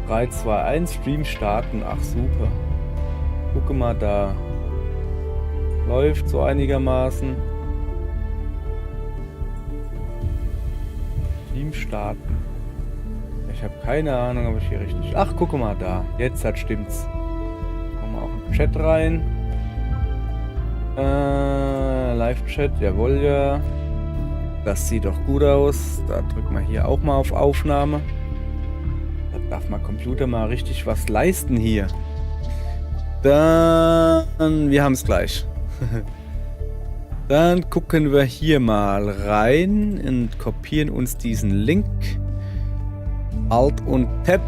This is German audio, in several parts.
3, 2, 1, Stream starten. Ach super. Gucke mal da. Läuft so einigermaßen. Stream starten. Ich habe keine Ahnung, ob ich hier richtig... Ach, gucke mal da. Jetzt stimmt's. Kommen wir auch im Chat rein. Live-Chat, jawohl, ja. Das sieht doch gut aus. Da drücken wir hier auch mal auf Aufnahme. Da darf mein Computer mal richtig was leisten hier. Dann... Wir haben es gleich. Dann gucken wir hier mal rein und kopieren uns diesen Link. Alt und Tab.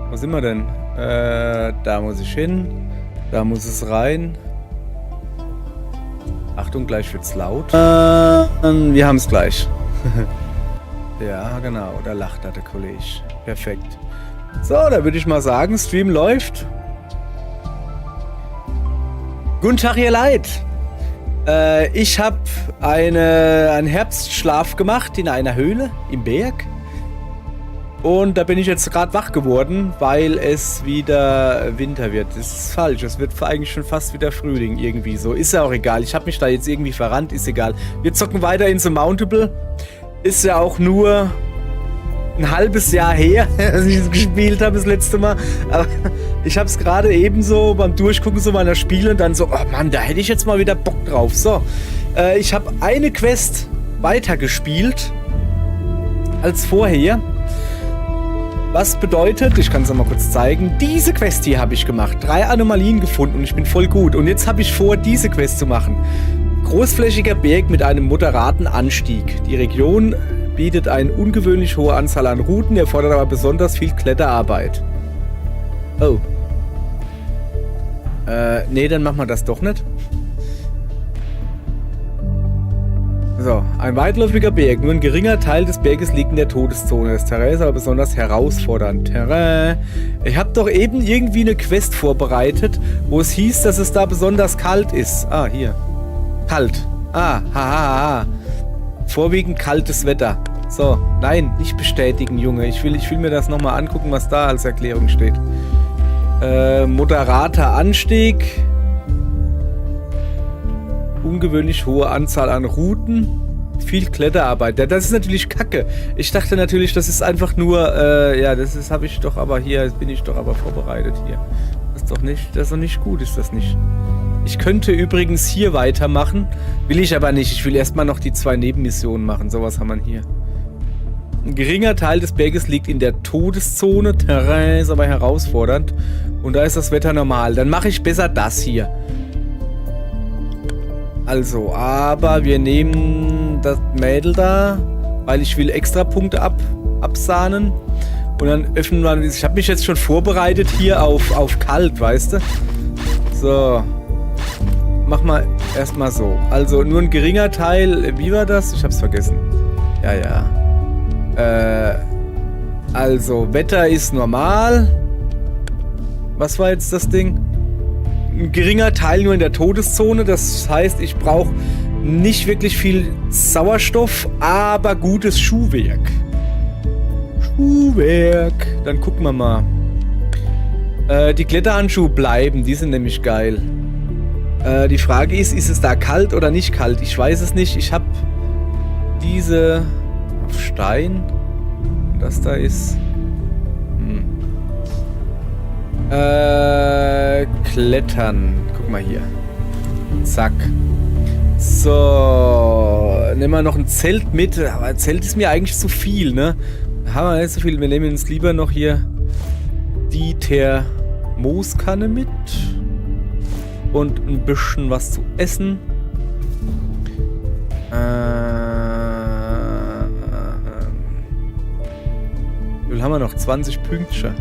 Wo sind wir denn? Da muss ich hin. Da muss es rein. Achtung, gleich wird's laut. Wir haben es gleich. Ja, genau. Da lacht der Kollege. Perfekt. So, da würde ich mal sagen, Stream läuft. Guten Tag, ihr Leid. Ich habe einen Herbstschlaf gemacht in einer Höhle im Berg. Und da bin ich jetzt gerade wach geworden, weil es wieder Winter wird. Das ist falsch, es wird eigentlich schon fast wieder Frühling irgendwie so. Ist ja auch egal, ich habe mich da jetzt irgendwie verrannt, ist egal. Wir zocken weiter in Insurmountable. Ist ja auch nur ein halbes Jahr her, als ich es gespielt habe das letzte Mal. Aber ich habe es gerade ebenso beim Durchgucken so meiner Spiele und dann so, oh Mann, da hätte ich jetzt mal wieder Bock drauf. So, ich habe eine Quest weitergespielt als vorher. Was bedeutet, ich kann es mal kurz zeigen, diese Quest hier habe ich gemacht. 3 Anomalien gefunden und ich bin voll gut. Und jetzt habe ich vor, diese Quest zu machen. Großflächiger Berg mit einem moderaten Anstieg. Die Region bietet eine ungewöhnlich hohe Anzahl an Routen, erfordert aber besonders viel Kletterarbeit. Oh. Nee, dann machen wir das doch nicht. So, ein weitläufiger Berg. Nur ein geringer Teil des Berges liegt in der Todeszone. Das Terrain ist aber besonders herausfordernd. Terrain. Ich habe doch eben irgendwie eine Quest vorbereitet, wo es hieß, dass es da besonders kalt ist. Ah, hier. Kalt. Ah, hahaha. Vorwiegend kaltes Wetter. So, nein, nicht bestätigen, Junge. Ich will mir das nochmal angucken, was da als Erklärung steht. Moderater Anstieg. Ungewöhnlich hohe Anzahl an Routen. Viel Kletterarbeit. Ja, das ist natürlich Kacke. Ich dachte natürlich, das ist einfach nur, ja, habe ich doch aber hier, bin ich doch aber vorbereitet hier. Das ist doch nicht gut, ist das nicht. Ich könnte übrigens hier weitermachen. Will ich aber nicht. Ich will erstmal noch die 2 Nebenmissionen machen. Sowas haben wir hier. Ein geringer Teil des Berges liegt in der Todeszone. Terrain ist aber herausfordernd. Und da ist das Wetter normal. Dann mache ich besser das hier. Also, aber wir nehmen das Mädel da, weil ich will extra Punkte absahnen. Und dann öffnen wir... Ich habe mich jetzt schon vorbereitet hier auf kalt, weißt du? So. Mach mal erstmal so. Also, nur ein geringer Teil... Wie war das? Ich hab's vergessen. Ja, ja. Also, Wetter ist normal. Was war jetzt das Ding? Ein geringer Teil nur in der Todeszone. Das heißt, ich brauche nicht wirklich viel Sauerstoff, aber gutes Schuhwerk. Schuhwerk. Dann gucken wir mal. Die Kletterhandschuhe bleiben. Die sind nämlich geil. Die Frage ist es da kalt oder nicht kalt? Ich weiß es nicht. Ich habe diese auf Stein. Das da ist... Klettern. Guck mal hier. Zack. So. Nehmen wir noch ein Zelt mit. Aber ein Zelt ist mir eigentlich zu viel, ne? Haben wir nicht so viel. Wir nehmen uns lieber noch hier die Thermoskanne mit. Und ein bisschen was zu essen. Wie viel haben wir noch? 20 Pünktchen.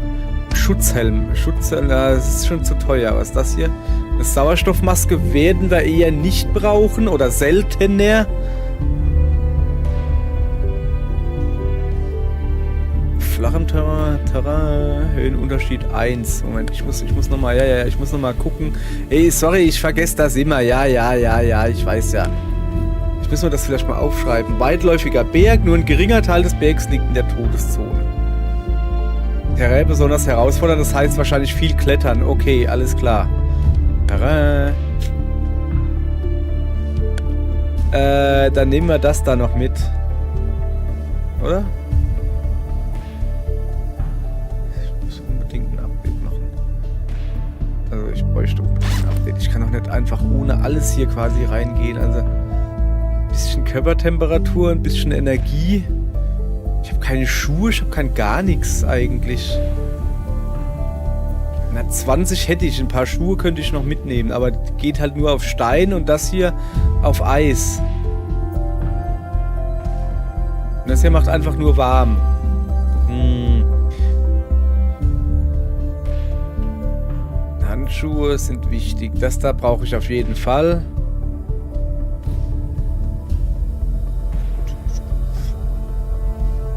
Schutzhelm. Schutzhelm, das ist schon zu teuer. Was ist das hier? Eine Sauerstoffmaske werden wir eher nicht brauchen oder seltener. Flachem Terrain, Höhenunterschied 1. Moment, ich muss nochmal, ich muss nochmal gucken. Ey, sorry, ich vergesse das immer. Ja, ich weiß ja. Ich muss mir das vielleicht mal aufschreiben. Weitläufiger Berg, nur ein geringer Teil des Bergs liegt in der Todeszone. Terrain besonders herausfordernd, das heißt wahrscheinlich viel klettern. Okay, alles klar. Terrain. Dann nehmen wir das da noch mit. Oder? Ich muss unbedingt ein Update machen. Also ich bräuchte unbedingt ein Update. Ich kann doch nicht einfach ohne alles hier quasi reingehen. Also ein bisschen Körpertemperatur, ein bisschen Energie. Ich habe keine Schuhe, ich habe kein gar nichts eigentlich. Na, 20 hätte ich, ein paar Schuhe könnte ich noch mitnehmen, aber geht halt nur auf Stein und das hier auf Eis. Und das hier macht einfach nur warm. Handschuhe sind wichtig. Das da brauche ich auf jeden Fall.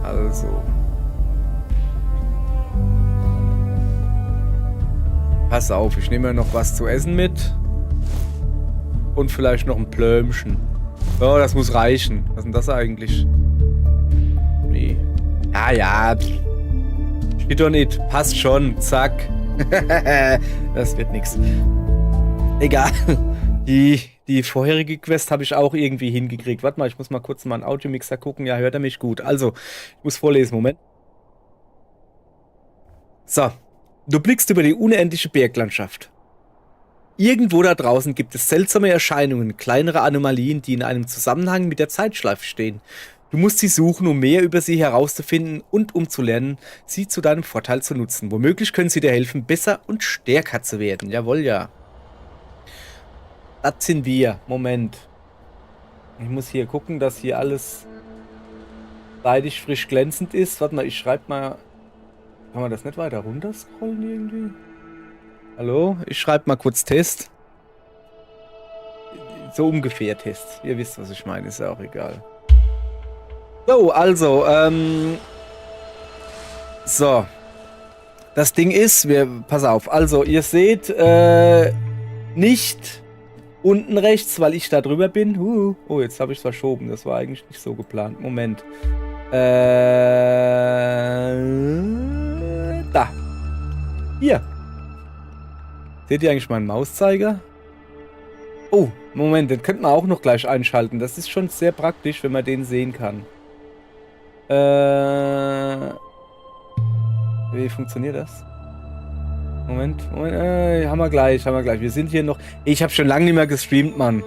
Also. Pass auf, ich nehme noch was zu essen mit. Und vielleicht noch ein Plömchen. Oh, das muss reichen. Was ist denn das eigentlich? Nee. Ja, ja. Steht doch nicht. Passt schon. Zack. Das wird nix. Egal. Die vorherige Quest habe ich auch irgendwie hingekriegt. Warte mal, ich muss mal kurz mal einen Audiomixer gucken. Ja, hört er mich gut. Also, ich muss vorlesen. Moment. So. Du blickst über die unendliche Berglandschaft. Irgendwo da draußen gibt es seltsame Erscheinungen, kleinere Anomalien, die in einem Zusammenhang mit der Zeitschleife stehen. Du musst sie suchen, um mehr über sie herauszufinden und um zu lernen, sie zu deinem Vorteil zu nutzen. Womöglich können sie dir helfen, besser und stärker zu werden. Jawohl, ja. Das sind wir. Moment. Ich muss hier gucken, dass hier alles seidig frisch glänzend ist. Warte mal, ich schreibe mal... Kann man das nicht weiter runterscrollen irgendwie? Hallo? Ich schreibe mal kurz Test. So ungefähr Test. Ihr wisst, was ich meine. Ist ja auch egal. So, also, so. Das Ding ist, pass auf. Also, ihr seht, nicht unten rechts, weil ich da drüber bin. Oh, jetzt habe ich es verschoben. Das war eigentlich nicht so geplant. Moment. Da. Hier. Seht ihr eigentlich meinen Mauszeiger? Oh, Moment, den könnte man auch noch gleich einschalten. Das ist schon sehr praktisch, wenn man den sehen kann. Wie funktioniert das? Moment. Haben wir gleich. Wir sind hier noch... Ich habe schon lange nicht mehr gestreamt, Mann.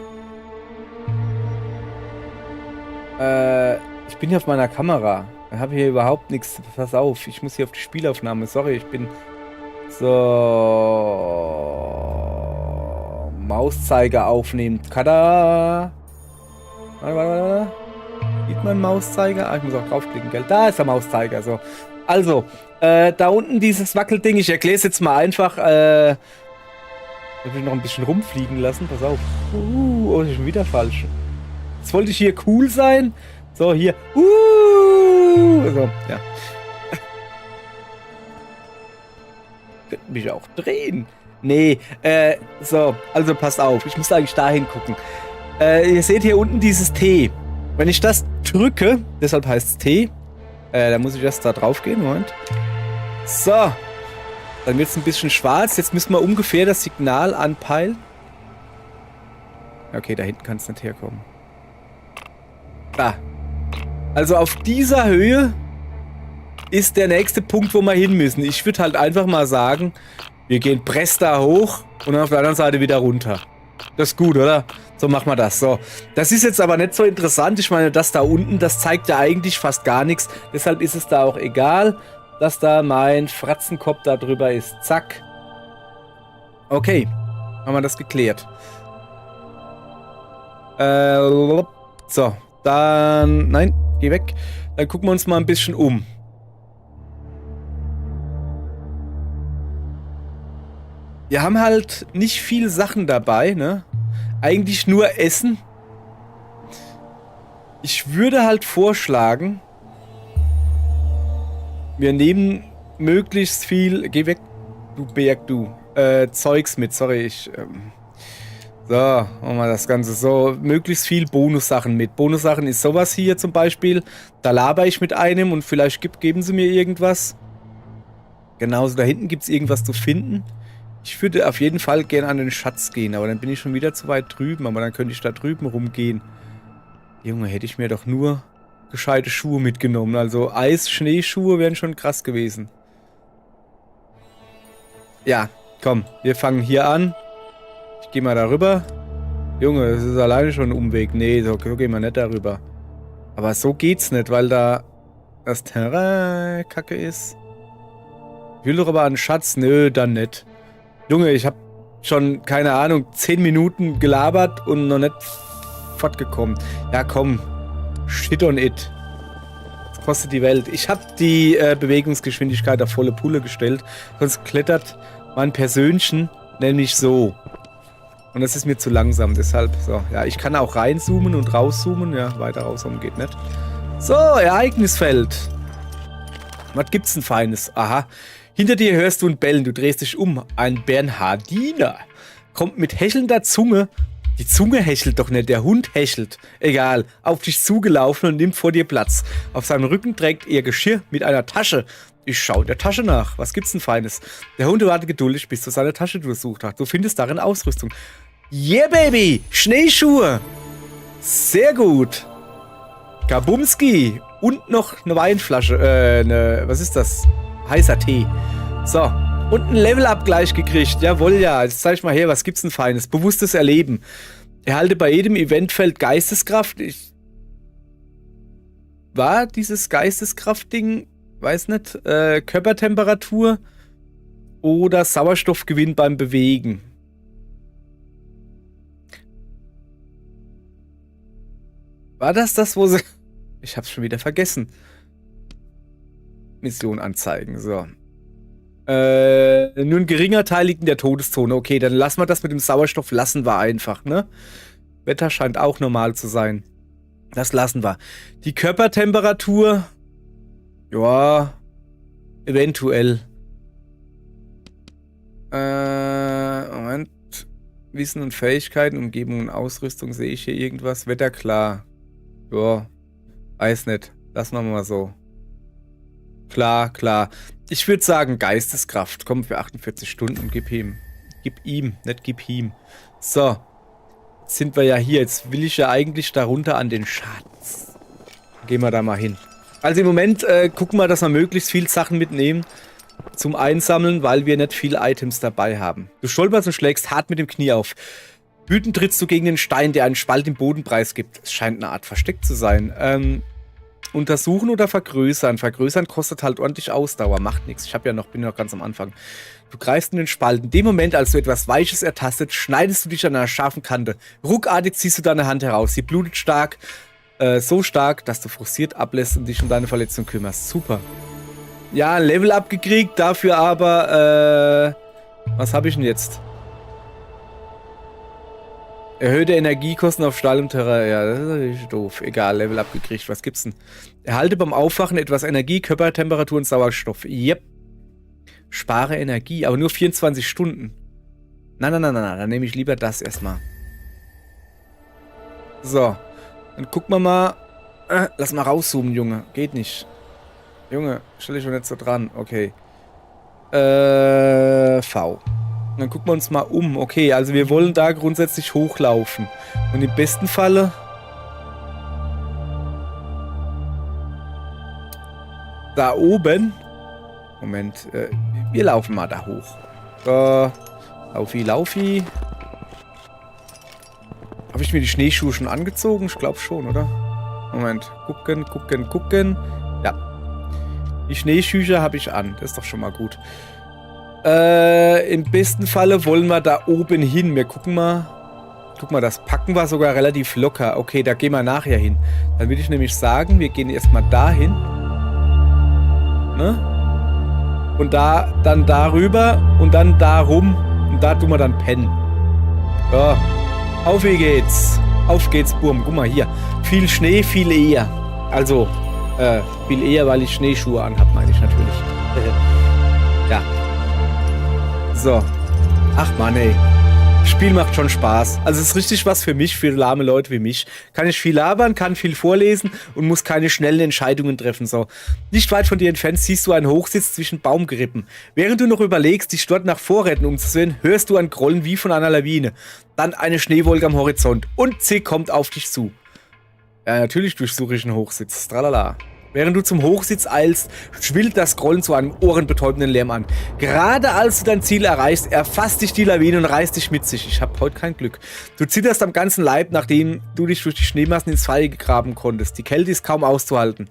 Ich bin hier auf meiner Kamera. Ich habe hier überhaupt nichts. Pass auf, ich muss hier auf die Spielaufnahme. Sorry, ich bin... So... Mauszeiger aufnehmen. Kada! Warte. Sieht man Mauszeiger? Ah, ich muss auch draufklicken, gell? Da ist der Mauszeiger. So. Also, da unten dieses Wackelding. Ich erkläre es jetzt mal einfach. Ich will noch ein bisschen rumfliegen lassen. Pass auf. Oh, das ist schon wieder falsch. Jetzt wollte ich hier cool sein. So, hier. So, ja. Könnte mich auch drehen. Nee, so, also passt auf. Ich muss eigentlich dahin gucken. Ihr seht hier unten dieses T. Wenn ich das drücke, deshalb heißt es T, dann muss ich erst da drauf gehen. Moment. So. Dann wird es ein bisschen schwarz. Jetzt müssen wir ungefähr das Signal anpeilen. Okay, da hinten kann es nicht herkommen. Da. Also auf dieser Höhe ist der nächste Punkt, wo wir hin müssen. Ich würde halt einfach mal sagen, wir gehen press da hoch und dann auf der anderen Seite wieder runter. Das ist gut, oder? So machen wir das. So. Das ist jetzt aber nicht so interessant. Ich meine, das da unten, das zeigt ja eigentlich fast gar nichts. Deshalb ist es da auch egal, dass da mein Fratzenkopf da drüber ist. Zack. Okay. Haben wir das geklärt. So. Dann... Nein, geh weg. Dann gucken wir uns mal ein bisschen um. Wir haben halt nicht viel Sachen dabei, ne? Eigentlich nur Essen. Ich würde halt vorschlagen, wir nehmen möglichst viel... Geh weg, du Berg, du. Zeugs mit, sorry, so, machen wir das Ganze so. Möglichst viel Bonussachen mit. Bonussachen ist sowas hier zum Beispiel. Da laber ich mit einem und vielleicht geben sie mir irgendwas. Genauso, da hinten gibt es irgendwas zu finden. Ich würde auf jeden Fall gerne an den Schatz gehen, aber dann bin ich schon wieder zu weit drüben. Aber dann könnte ich da drüben rumgehen. Junge, hätte ich mir doch nur gescheite Schuhe mitgenommen. Also Eis-Schneeschuhe wären schon krass gewesen. Ja, komm, wir fangen hier an. Ich gehe mal darüber. Junge, das ist alleine schon ein Umweg. Nee, so gehen wir nicht darüber. Aber so geht's nicht, weil da das Terrain kacke ist. Ich will doch aber einen Schatz. Nö, dann nicht. Junge, ich habe schon, keine Ahnung, 10 Minuten gelabert und noch nicht fortgekommen. Ja, komm. Shit on it. Das kostet die Welt. Ich habe die Bewegungsgeschwindigkeit auf volle Pulle gestellt. Sonst klettert mein Persönchen nämlich so. Und das ist mir zu langsam, deshalb, so. Ja, ich kann auch reinzoomen und rauszoomen. Ja, weiter rauszoomen geht nicht. So, Ereignisfeld. Was gibt's denn Feines? Aha. Hinter dir hörst du ein Bellen. Du drehst dich um. Ein Bernhardiner kommt mit hechelnder Zunge. Die Zunge hechelt doch nicht, der Hund hechelt. Egal, auf dich zugelaufen und nimmt vor dir Platz. Auf seinem Rücken trägt er Geschirr mit einer Tasche. Ich schaue der Tasche nach. Was gibt's denn Feines? Der Hund wartet geduldig, bis du seine Tasche durchsucht hast. Du findest darin Ausrüstung. Yeah, Baby! Schneeschuhe! Sehr gut! Kabumski! Und noch eine Weinflasche. Was ist das? Heißer Tee. So. Und ein Level-Up gleich gekriegt. Jawohl, ja. Jetzt zeig ich mal her, was gibt's denn Feines? Bewusstes Erleben. Erhalte bei jedem Eventfeld Geisteskraft. War dieses Geisteskraft-Ding, weiß nicht, Körpertemperatur oder Sauerstoffgewinn beim Bewegen? War das, wo sie... Ich hab's schon wieder vergessen. Mission anzeigen, so. Nur ein geringer Teil liegt in der Todeszone. Okay, dann lassen wir das mit dem Sauerstoff, lassen wir einfach, ne? Wetter scheint auch normal zu sein. Das lassen wir. Die Körpertemperatur, ja, eventuell. Moment. Wissen und Fähigkeiten, Umgebung und Ausrüstung, sehe ich hier irgendwas? Wetter klar. Ja, weiß nicht. Lassen wir mal so. Klar, klar. Ich würde sagen Geisteskraft. Komm, für 48 Stunden, gib ihm. Gib ihm, nicht gib ihm. So. Jetzt sind wir ja hier. Jetzt will ich ja eigentlich darunter an den Schatz. Gehen wir da mal hin. Also im Moment gucken wir, dass wir möglichst viel Sachen mitnehmen zum Einsammeln, weil wir nicht viele Items dabei haben. Du stolperst und schlägst hart mit dem Knie auf. Wütend trittst du gegen den Stein, der einen Spalt im Boden preisgibt. Es scheint eine Art Versteck zu sein. Untersuchen oder vergrößern? Vergrößern kostet halt ordentlich Ausdauer, macht nichts. Ich bin noch ganz am Anfang. Du greifst in den Spalt. In dem Moment, als du etwas Weiches ertastet, schneidest du dich an einer scharfen Kante. Ruckartig ziehst du deine Hand heraus. Sie blutet stark, so stark, dass du frustriert ablässt und dich um deine Verletzung kümmerst. Super. Ja, ein Level abgekriegt, dafür aber, was habe ich denn jetzt? Erhöhte Energiekosten auf steilem Terrain. Ja, das ist natürlich doof. Egal, Level abgekriegt. Was gibt's denn? Erhalte beim Aufwachen etwas Energie, Körpertemperatur und Sauerstoff. Yep. Spare Energie, aber nur 24 Stunden. Nein. Dann nehme ich lieber das erstmal. So. Dann gucken wir mal. Lass mal rauszoomen, Junge. Geht nicht. Junge, stell dich schon nicht so dran. Okay. V. Dann gucken wir uns mal um. Okay, also wir wollen da grundsätzlich hochlaufen. Und im besten Falle... Da oben... Moment, wir laufen mal da hoch. Laufi. Habe ich mir die Schneeschuhe schon angezogen? Ich glaube schon, oder? Moment, gucken. Ja. Die Schneeschuhe habe ich an. Das ist doch schon mal gut. Im besten Falle wollen wir da oben hin. Wir gucken mal. Guck mal, das packen wir sogar relativ locker. Okay, da gehen wir nachher hin. Dann würde ich nämlich sagen, wir gehen erstmal dahin. Ne? Und dann darüber und dann darum. Und da tun wir dann pennen. So. Auf geht's. Auf geht's, Burm. Guck mal hier. Viel Schnee, viel eher. Also, viel eher, weil ich Schneeschuhe anhab, meine ich natürlich. Ja. So. Ach Mann, ey. Spiel macht schon Spaß. Also es ist richtig was für mich, für lahme Leute wie mich. Kann ich viel labern, kann viel vorlesen und muss keine schnellen Entscheidungen treffen. So. Nicht weit von dir entfernt siehst du einen Hochsitz zwischen Baumgerippen. Während du noch überlegst, dich dort nach Vorräten umzusehen, hörst du ein Grollen wie von einer Lawine. Dann eine Schneewolke am Horizont und sie kommt auf dich zu. Ja, natürlich durchsuche ich einen Hochsitz. Tralala. Während du zum Hochsitz eilst, schwillt das Grollen zu einem ohrenbetäubenden Lärm an. Gerade als du dein Ziel erreichst, erfasst dich die Lawine und reißt dich mit sich. Ich hab heute kein Glück. Du zitterst am ganzen Leib, nachdem du dich durch die Schneemassen ins Freie gegraben konntest. Die Kälte ist kaum auszuhalten.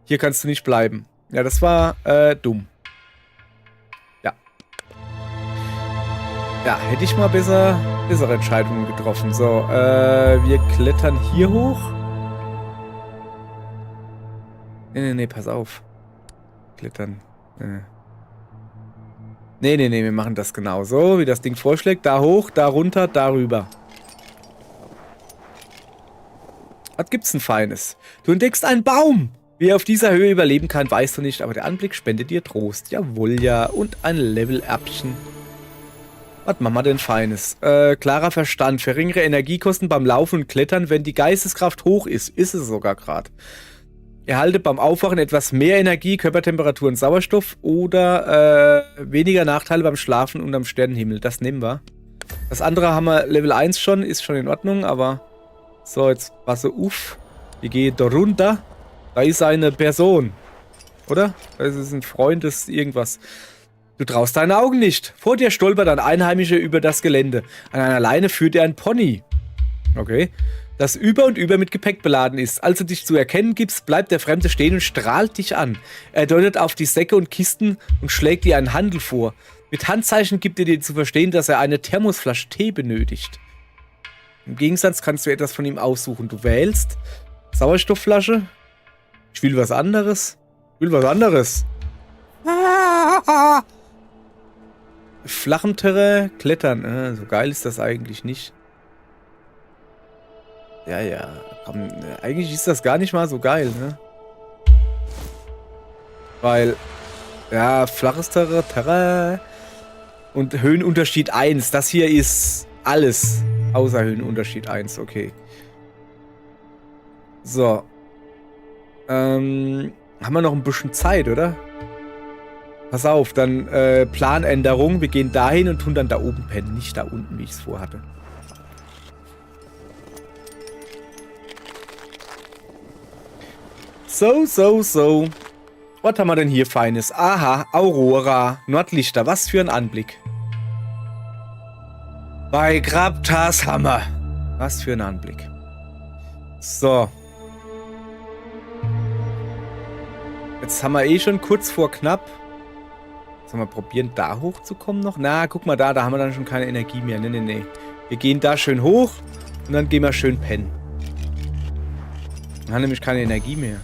Hier kannst du nicht bleiben. Ja, das war dumm. Ja. Ja, hätte ich mal bessere Entscheidungen getroffen. So, wir klettern hier hoch. Nee, pass auf. Klettern. Nee, wir machen das genau so, wie das Ding vorschlägt. Da hoch, da runter, da rüber. Was gibt's denn Feines? Du entdeckst einen Baum! Wie er auf dieser Höhe überleben kann, weißt du nicht, aber der Anblick spendet dir Trost. Jawohl, ja. Und ein Level-Erbchen. Was machen wir denn Feines? Klarer Verstand. Verringere Energiekosten beim Laufen und Klettern, wenn die Geisteskraft hoch ist. Ist es sogar gerade. Erhalte beim Aufwachen etwas mehr Energie, Körpertemperatur und Sauerstoff oder weniger Nachteile beim Schlafen und am Sternenhimmel. Das nehmen wir. Das andere haben wir Level 1 schon, ist schon in Ordnung, aber so, jetzt passe auf. Wir gehen da runter. Da ist eine Person. Oder? Das ist ein Freund, das ist irgendwas. Du traust deine Augen nicht. Vor dir stolpert ein Einheimischer über das Gelände. An einer Leine führt er ein Pony. Okay. Das über und über mit Gepäck beladen ist. Als du dich zu erkennen gibst, bleibt der Fremde stehen und strahlt dich an. Er deutet auf die Säcke und Kisten und schlägt dir einen Handel vor. Mit Handzeichen gibt er dir zu verstehen, dass er eine Thermosflasche Tee benötigt. Im Gegensatz kannst du etwas von ihm aussuchen. Du wählst Sauerstoffflasche. Ich will was anderes. Flachem Terrain, Klettern. So geil ist das eigentlich nicht. Ja. Komm, eigentlich ist das gar nicht mal so geil, ne? Weil, ja, flaches Terrain und Höhenunterschied 1. Das hier ist alles außer Höhenunterschied 1, okay. So. Haben wir noch ein bisschen Zeit, oder? Pass auf, dann Planänderung. Wir gehen dahin und tun dann da oben pennen, nicht da unten, wie ich es vorhatte. So. Was haben wir denn hier Feines? Aha, Aurora, Nordlichter, was für ein Anblick. Bei Grabtas Hammer. Was für ein Anblick. So. Jetzt haben wir eh schon kurz vor knapp. Sollen wir probieren, da hochzukommen noch? Na, guck mal da haben wir dann schon keine Energie mehr. Nee. Wir gehen da schön hoch und dann gehen wir schön pennen. Wir haben nämlich keine Energie mehr.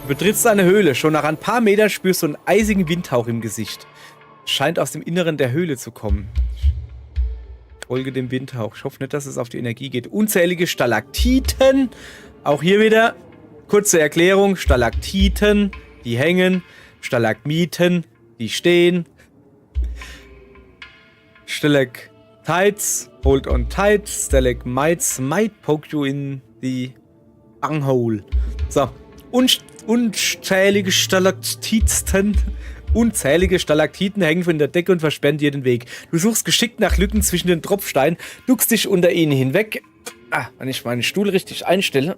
Du betrittst eine Höhle. Schon nach ein paar Metern spürst du einen eisigen Windhauch im Gesicht. Scheint aus dem Inneren der Höhle zu kommen. Folge dem Windhauch. Ich hoffe nicht, dass es auf die Energie geht. Unzählige Stalaktiten. Auch hier wieder kurze Erklärung. Stalaktiten, die hängen. Stalagmiten, die stehen. Stalactites, hold on tight. Stalagmites might poke you in the bunghole. So. Unzählige Stalaktiten hängen von der Decke und versperren dir den Weg. Du suchst geschickt nach Lücken zwischen den Tropfsteinen, duckst dich unter ihnen hinweg. Wenn ich meinen Stuhl richtig einstelle,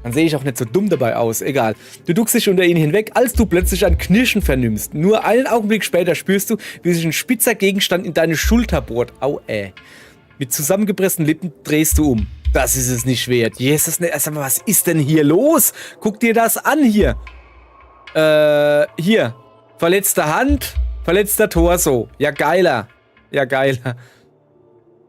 dann sehe ich auch nicht so dumm dabei aus. Egal. Du duckst dich unter ihnen hinweg, als du plötzlich ein Knirschen vernimmst. Nur einen Augenblick später spürst du, wie sich ein spitzer Gegenstand in deine Schulter bohrt. Au, Mit zusammengepressten Lippen drehst du um. Das ist es nicht wert. Jesus, sag mal, was ist denn hier los? Guck dir das an hier. Hier. Verletzte Hand, verletzter Torso. Ja, geiler.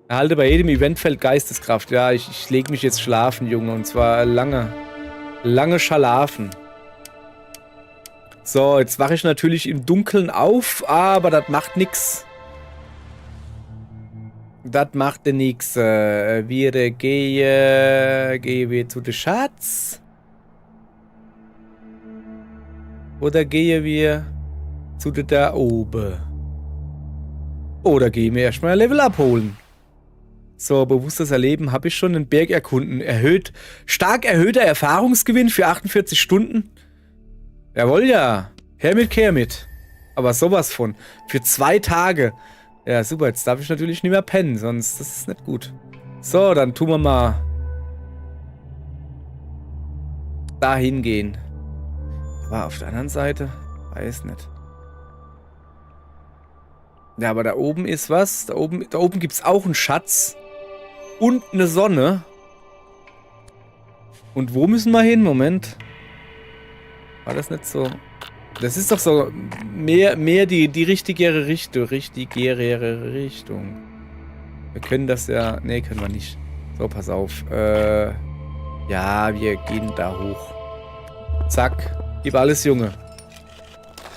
Erhalte bei jedem Eventfeld Geisteskraft. Ja, ich lege mich jetzt schlafen, Junge. Und zwar lange Schalafen. So, jetzt wache ich natürlich im Dunkeln auf, aber das macht nix. Das macht nix. Wir gehen wir zu den Schatz? Oder gehen wir zu der da oben? Oder gehen wir erstmal ein Level abholen. So, bewusstes Erleben habe ich schon den Berg erkunden. Stark erhöhter Erfahrungsgewinn für 48 Stunden. Jawohl, ja. Her mit, kehr mit. Aber sowas von. Für 2 Tage. Ja, super. Jetzt darf ich natürlich nicht mehr pennen, sonst das ist nicht gut. So, dann tun wir mal dahin gehen. Aber auf der anderen Seite, weiß nicht. Ja, aber da oben ist was. Da oben gibt es auch einen Schatz. Und eine Sonne. Und wo müssen wir hin? Moment. War das nicht so? Das ist doch so mehr die richtigere Richtung. Wir können das ja... Nee, können wir nicht. So, pass auf. Ja, wir gehen da hoch. Zack. Gib alles, Junge.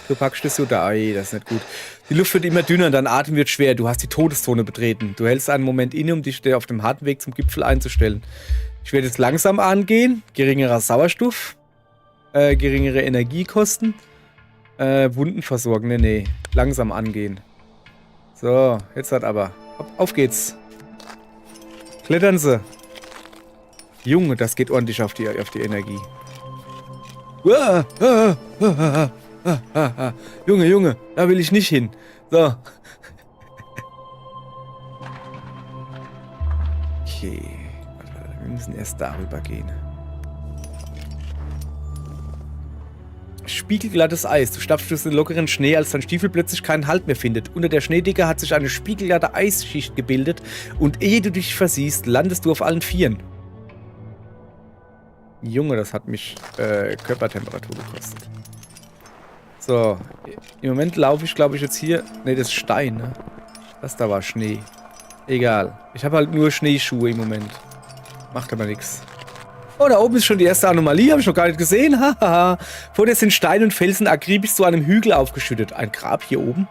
Du packst das so da. Ey, das ist nicht gut. Die Luft wird immer dünner, dein Atem wird schwer. Du hast die Todeszone betreten. Du hältst einen Moment inne, um dich auf dem harten Weg zum Gipfel einzustellen. Ich werde jetzt langsam angehen. Geringerer Sauerstoff. Geringere Energiekosten. Wunden versorgen. Nee. Langsam angehen. So, jetzt hat aber. Auf geht's. Klettern Sie. Junge, das geht ordentlich auf die Energie. Junge, da will ich nicht hin. So. Okay. Wir müssen erst darüber gehen. Spiegelglattes Eis. Du stapfst durch den lockeren Schnee, als dein Stiefel plötzlich keinen Halt mehr findet. Unter der Schneedecke hat sich eine spiegelglatte Eisschicht gebildet und ehe du dich versiehst, landest du auf allen Vieren. Junge, das hat mich Körpertemperatur gekostet. So, im Moment laufe ich, glaube ich, jetzt hier... Ne, das ist Stein, ne? Das da war Schnee. Egal. Ich habe halt nur Schneeschuhe im Moment. Macht aber nichts. Oh, da oben ist schon die erste Anomalie. Habe ich noch gar nicht gesehen. Hahaha. Vor dir sind Steine und Felsen akribisch zu einem Hügel aufgeschüttet. Ein Grab hier oben.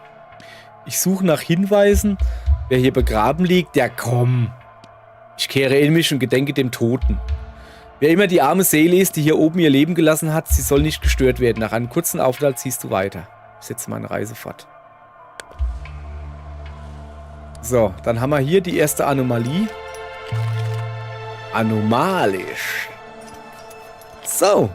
Ich suche nach Hinweisen. Wer hier begraben liegt, ja komm. Ich kehre in mich und gedenke dem Toten. Wer immer die arme Seele ist, die hier oben ihr Leben gelassen hat, sie soll nicht gestört werden. Nach einem kurzen Aufenthalt ziehst du weiter. Ich setze meine Reise fort. So, dann haben wir hier die erste Anomalie. Anomalisch. So.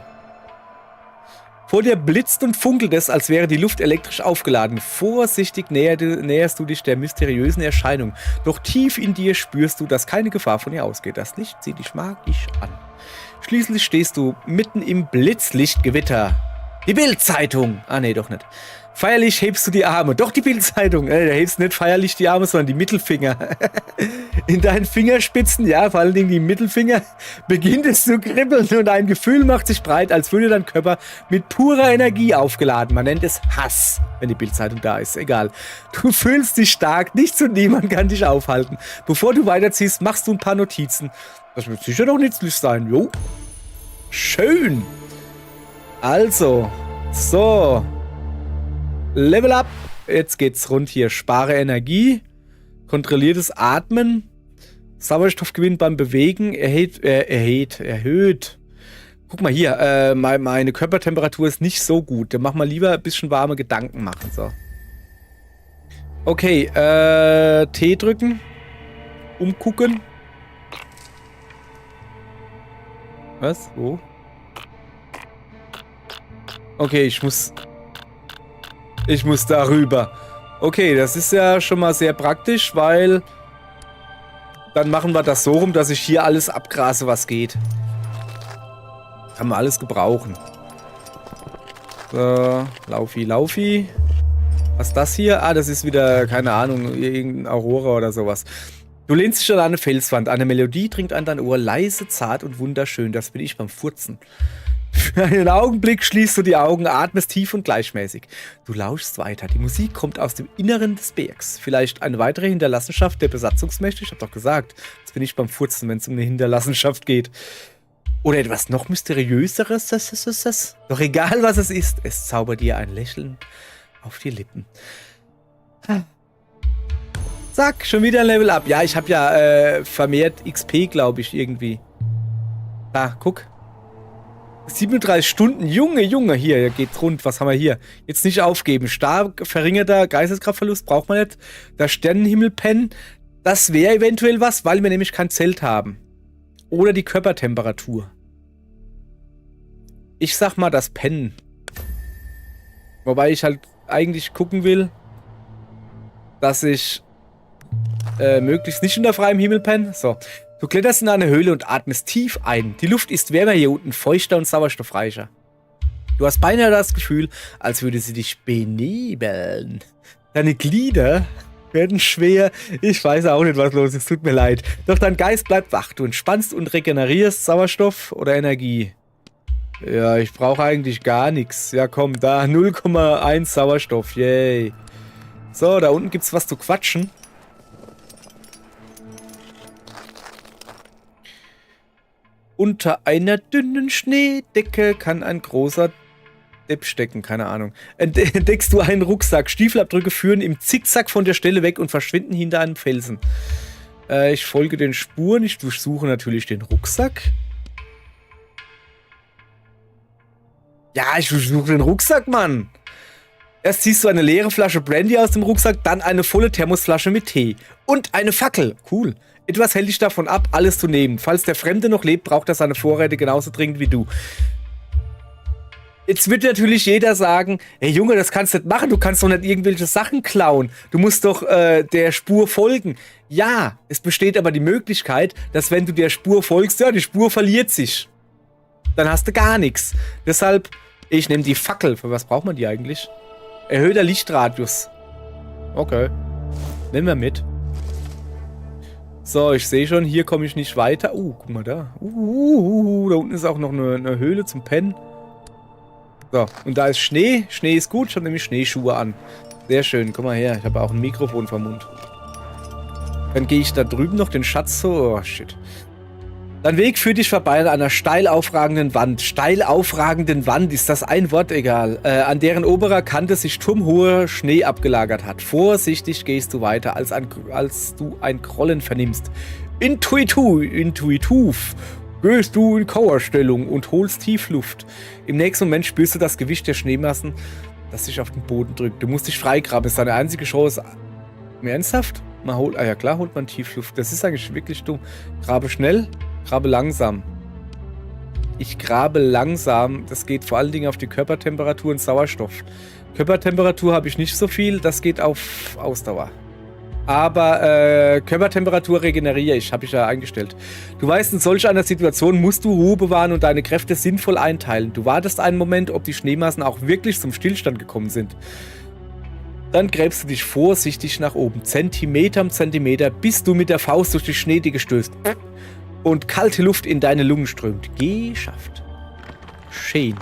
Vor dir blitzt und funkelt es, als wäre die Luft elektrisch aufgeladen. Vorsichtig näherst du dich der mysteriösen Erscheinung. Doch tief in dir spürst du, dass keine Gefahr von ihr ausgeht. Das Licht zieht dich magisch an. Schließlich stehst du mitten im Blitzlichtgewitter. Die Bild-Zeitung. Ah, nee, doch nicht. Feierlich hebst du die Arme. Doch, die Bild-Zeitung. Da hebst du nicht feierlich die Arme, sondern die Mittelfinger. In deinen Fingerspitzen, ja, vor allen Dingen die Mittelfinger, beginnt es zu kribbeln und ein Gefühl macht sich breit, als würde dein Körper mit purer Energie aufgeladen. Man nennt es Hass, wenn die Bild-Zeitung da ist. Egal. Du fühlst dich stark, nichts und niemand kann dich aufhalten. Bevor du weiterziehst, machst du ein paar Notizen. Das wird sicher doch nützlich sein. Jo. Schön. Also. So. Level up. Jetzt geht's rund hier. Spare Energie. Kontrolliertes Atmen. Sauerstoffgewinn beim Bewegen. Erhöht. Guck mal hier. Meine Körpertemperatur ist nicht so gut. Dann mach mal lieber ein bisschen warme Gedanken machen. So. Okay. T drücken. Umgucken. Was? Wo? Okay, ich muss darüber. Okay, das ist ja schon mal sehr praktisch, weil dann machen wir das so rum, dass ich hier alles abgrase, was geht. Kann man alles gebrauchen. So, Laufi. Was ist das hier? Ah, das ist wieder, keine Ahnung, irgendein Aurora oder sowas. Du lehnst dich an eine Felswand. Eine Melodie dringt an dein Ohr, leise, zart und wunderschön. Das bin ich beim Furzen. Für einen Augenblick schließt du die Augen, atmest tief und gleichmäßig. Du lauschst weiter. Die Musik kommt aus dem Inneren des Bergs. Vielleicht eine weitere Hinterlassenschaft der Besatzungsmächte? Ich hab doch gesagt, jetzt bin ich beim Furzen, wenn es um eine Hinterlassenschaft geht. Oder etwas noch Mysteriöseres? Doch egal, was es ist, es zaubert dir ein Lächeln auf die Lippen. Zack, schon wieder ein Level up. Ja, ich habe ja vermehrt XP, glaube ich, irgendwie. Da, guck. 37 Stunden. Junge, hier geht's rund. Was haben wir hier? Jetzt nicht aufgeben. Stark verringerter Geisteskraftverlust braucht man nicht. Der Sternenhimmel pennen. Das wäre eventuell was, weil wir nämlich kein Zelt haben. Oder die Körpertemperatur. Ich sag mal das Pennen. Wobei ich halt eigentlich gucken will, dass ich möglichst nicht unter freiem Himmel penne. So. Du kletterst in eine Höhle und atmest tief ein. Die Luft ist wärmer hier unten, feuchter und sauerstoffreicher. Du hast beinahe das Gefühl, als würde sie dich benebeln. Deine Glieder werden schwer. Ich weiß auch nicht, was los ist. Tut mir leid. Doch dein Geist bleibt wach. Du entspannst und regenerierst Sauerstoff oder Energie. Ja, ich brauche eigentlich gar nichts. Ja, komm, da 0,1 Sauerstoff. Yay. So, da unten gibt's was zu quatschen. Unter einer dünnen Schneedecke kann ein großer Depp stecken, keine Ahnung. Entdeckst du einen Rucksack. Stiefelabdrücke führen im Zickzack von der Stelle weg und verschwinden hinter einem Felsen. Ich folge den Spuren. Ich durchsuche natürlich den Rucksack. Ja, ich durchsuche den Rucksack, Mann. Erst ziehst du eine leere Flasche Brandy aus dem Rucksack, dann eine volle Thermosflasche mit Tee. Und eine Fackel. Cool. Etwas hält dich davon ab, alles zu nehmen. Falls der Fremde noch lebt, braucht er seine Vorräte genauso dringend wie du. Jetzt wird natürlich jeder sagen, hey Junge, das kannst du nicht machen, du kannst doch nicht irgendwelche Sachen klauen. Du musst doch der Spur folgen. Ja, es besteht aber die Möglichkeit, dass wenn du der Spur folgst, ja, die Spur verliert sich. Dann hast du gar nichts. Deshalb, ich nehme die Fackel. Für was braucht man die eigentlich? Erhöhter Lichtradius. Okay. Nehmen wir mit. So, ich sehe schon, hier komme ich nicht weiter. Guck mal da. Da unten ist auch noch eine Höhle zum Pennen. So, und da ist Schnee. Schnee ist gut, ich habe nämlich Schneeschuhe an. Sehr schön, komm mal her. Ich habe auch ein Mikrofon vom Mund. Dann gehe ich da drüben noch den Schatz so. Oh, shit. Dein Weg führt dich vorbei an einer steil aufragenden Wand. Steil aufragenden Wand, ist das ein Wort? Egal. An deren oberer Kante sich turmhoher Schnee abgelagert hat. Vorsichtig gehst du weiter, als du ein Krollen vernimmst. Intuitiv gehst du in Kauerstellung und holst Tiefluft. Im nächsten Moment spürst du das Gewicht der Schneemassen, das dich auf den Boden drückt. Du musst dich freigraben. Das ist deine einzige Chance. Ernsthaft? Ja klar, holt man Tiefluft. Das ist eigentlich wirklich dumm. Grabe schnell. Grabe langsam. Ich grabe langsam. Das geht vor allen Dingen auf die Körpertemperatur und Sauerstoff. Körpertemperatur habe ich nicht so viel. Das geht auf Ausdauer. Aber Körpertemperatur regeneriere ich. Habe ich ja eingestellt. Du weißt, in solch einer Situation musst du Ruhe bewahren und deine Kräfte sinnvoll einteilen. Du wartest einen Moment, ob die Schneemassen auch wirklich zum Stillstand gekommen sind. Dann gräbst du dich vorsichtig nach oben. Zentimeter um Zentimeter, bis du mit der Faust durch die Schneedecke stößt. Und kalte Luft in deine Lungen strömt. Geschafft. Schön.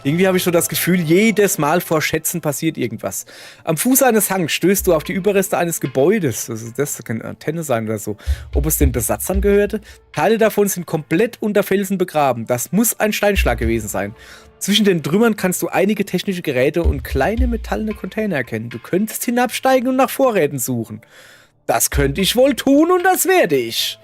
Irgendwie habe ich so das Gefühl, jedes Mal vor Schätzen passiert irgendwas. Am Fuß eines Hangs stößt du auf die Überreste eines Gebäudes. Das kann eine Antenne sein oder so. Ob es den Besatzern gehörte? Teile davon sind komplett unter Felsen begraben. Das muss ein Steinschlag gewesen sein. Zwischen den Trümmern kannst du einige technische Geräte und kleine metallene Container erkennen. Du könntest hinabsteigen und nach Vorräten suchen. Das könnte ich wohl tun und das werde ich.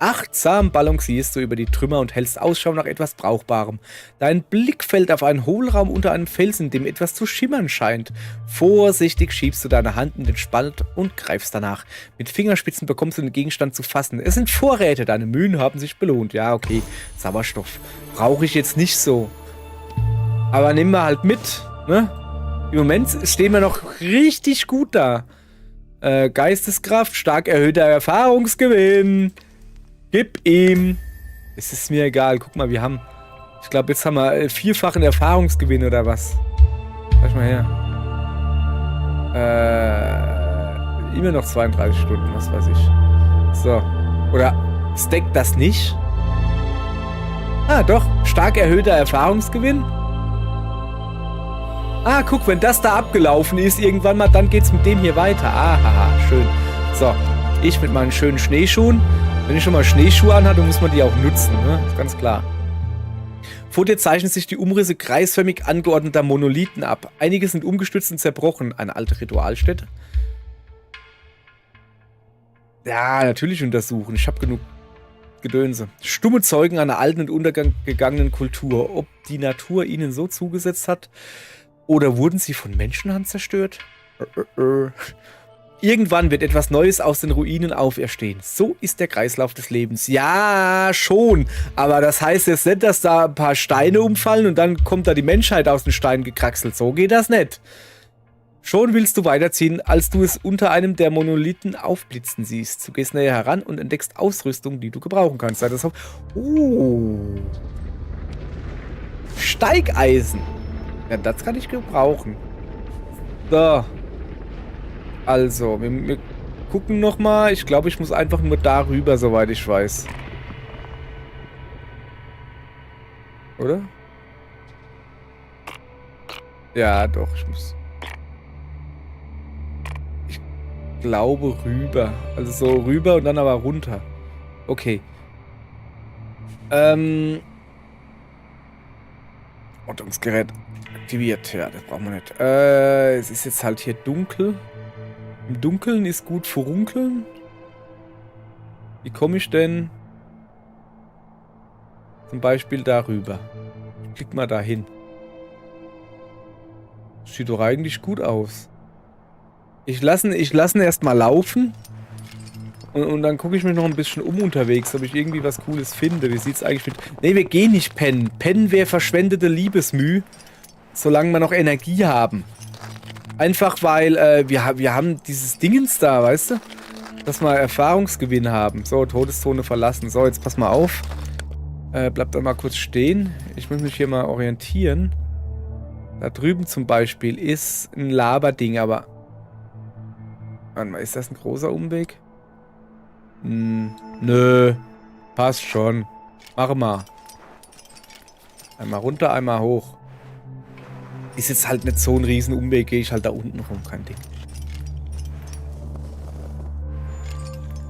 Achtsam balancierst du über die Trümmer und hältst Ausschau nach etwas Brauchbarem. Dein Blick fällt auf einen Hohlraum unter einem Felsen, in dem etwas zu schimmern scheint. Vorsichtig schiebst du deine Hand in den Spalt und greifst danach. Mit Fingerspitzen bekommst du den Gegenstand zu fassen. Es sind Vorräte, deine Mühen haben sich belohnt. Ja, okay, Sauerstoff. Brauche ich jetzt nicht so. Aber nehmen wir halt mit, ne? Im Moment stehen wir noch richtig gut da. Geisteskraft, stark erhöhter Erfahrungsgewinn. Gib ihm. Es ist mir egal. Guck mal, wir haben... Ich glaube, jetzt haben wir vierfachen Erfahrungsgewinn oder was. Schau mal her. Immer noch 32 Stunden, was weiß ich. So. Oder stackt das nicht? Ah, doch. Stark erhöhter Erfahrungsgewinn. Ah, guck, wenn das da abgelaufen ist, irgendwann mal, dann geht's mit dem hier weiter. Ahaha, schön. So. Ich mit meinen schönen Schneeschuhen. Wenn ich schon mal Schneeschuhe anhatte, muss man die auch nutzen, ne? Ist ganz klar. Vor dir zeichnen sich die Umrisse kreisförmig angeordneter Monolithen ab. Einige sind umgestürzt und zerbrochen. Eine alte Ritualstätte. Ja, natürlich untersuchen. Ich habe genug Gedönse. Stumme Zeugen einer alten und untergegangenen Kultur. Ob die Natur ihnen so zugesetzt hat oder wurden sie von Menschenhand zerstört? Irgendwann wird etwas Neues aus den Ruinen auferstehen. So ist der Kreislauf des Lebens. Ja, schon. Aber das heißt jetzt nicht, dass da ein paar Steine umfallen und dann kommt da die Menschheit aus den Steinen gekraxelt. So geht das nicht. Schon willst du weiterziehen, als du es unter einem der Monolithen aufblitzen siehst. Du gehst näher heran und entdeckst Ausrüstung, die du gebrauchen kannst. Oh. Steigeisen. Ja, das kann ich gebrauchen. So. Also, wir gucken nochmal. Ich glaube, ich muss einfach nur darüber, soweit ich weiß. Oder? Ja, doch, ich muss... Ich glaube rüber. Also so rüber und dann aber runter. Okay. Ortungsgerät aktiviert. Ja, das brauchen wir nicht. Es ist jetzt halt hier dunkel. Im Dunkeln ist gut furunkeln. Wie komme ich denn zum Beispiel darüber? Ich klick mal dahin. Sieht doch eigentlich gut aus. Ich lasse ihn erstmal laufen. Und dann gucke ich mich noch ein bisschen um unterwegs, ob ich irgendwie was Cooles finde. Wie sieht's eigentlich mit... Nee, wir gehen nicht pennen. Pennen wäre verschwendete Liebesmüh, solange wir noch Energie haben. Einfach weil wir haben dieses Dingens da, weißt du? Dass wir Erfahrungsgewinn haben. So, Todeszone verlassen. So, jetzt pass mal auf. Bleibt da mal kurz stehen. Ich muss mich hier mal orientieren. Da drüben zum Beispiel ist ein Laberding, aber... Warte mal, ist das ein großer Umweg? Nö. Passt schon. Mach mal. Einmal runter, einmal hoch. Ist jetzt halt nicht so ein riesen Umweg, gehe ich halt da unten rum, kein Ding.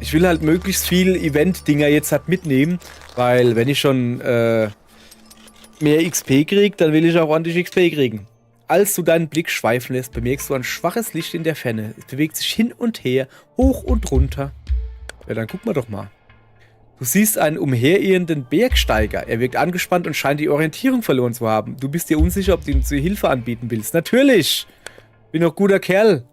Ich will halt möglichst viel Event-Dinger jetzt halt mitnehmen, weil wenn ich schon mehr XP kriege, dann will ich auch ordentlich XP kriegen. Als du deinen Blick schweifen lässt, bemerkst du ein schwaches Licht in der Ferne. Es bewegt sich hin und her, hoch und runter. Ja, dann guck mal doch mal. Du siehst einen umherirrenden Bergsteiger. Er wirkt angespannt und scheint die Orientierung verloren zu haben. Du bist dir unsicher, ob du ihm zur Hilfe anbieten willst. Natürlich! Bin doch guter Kerl.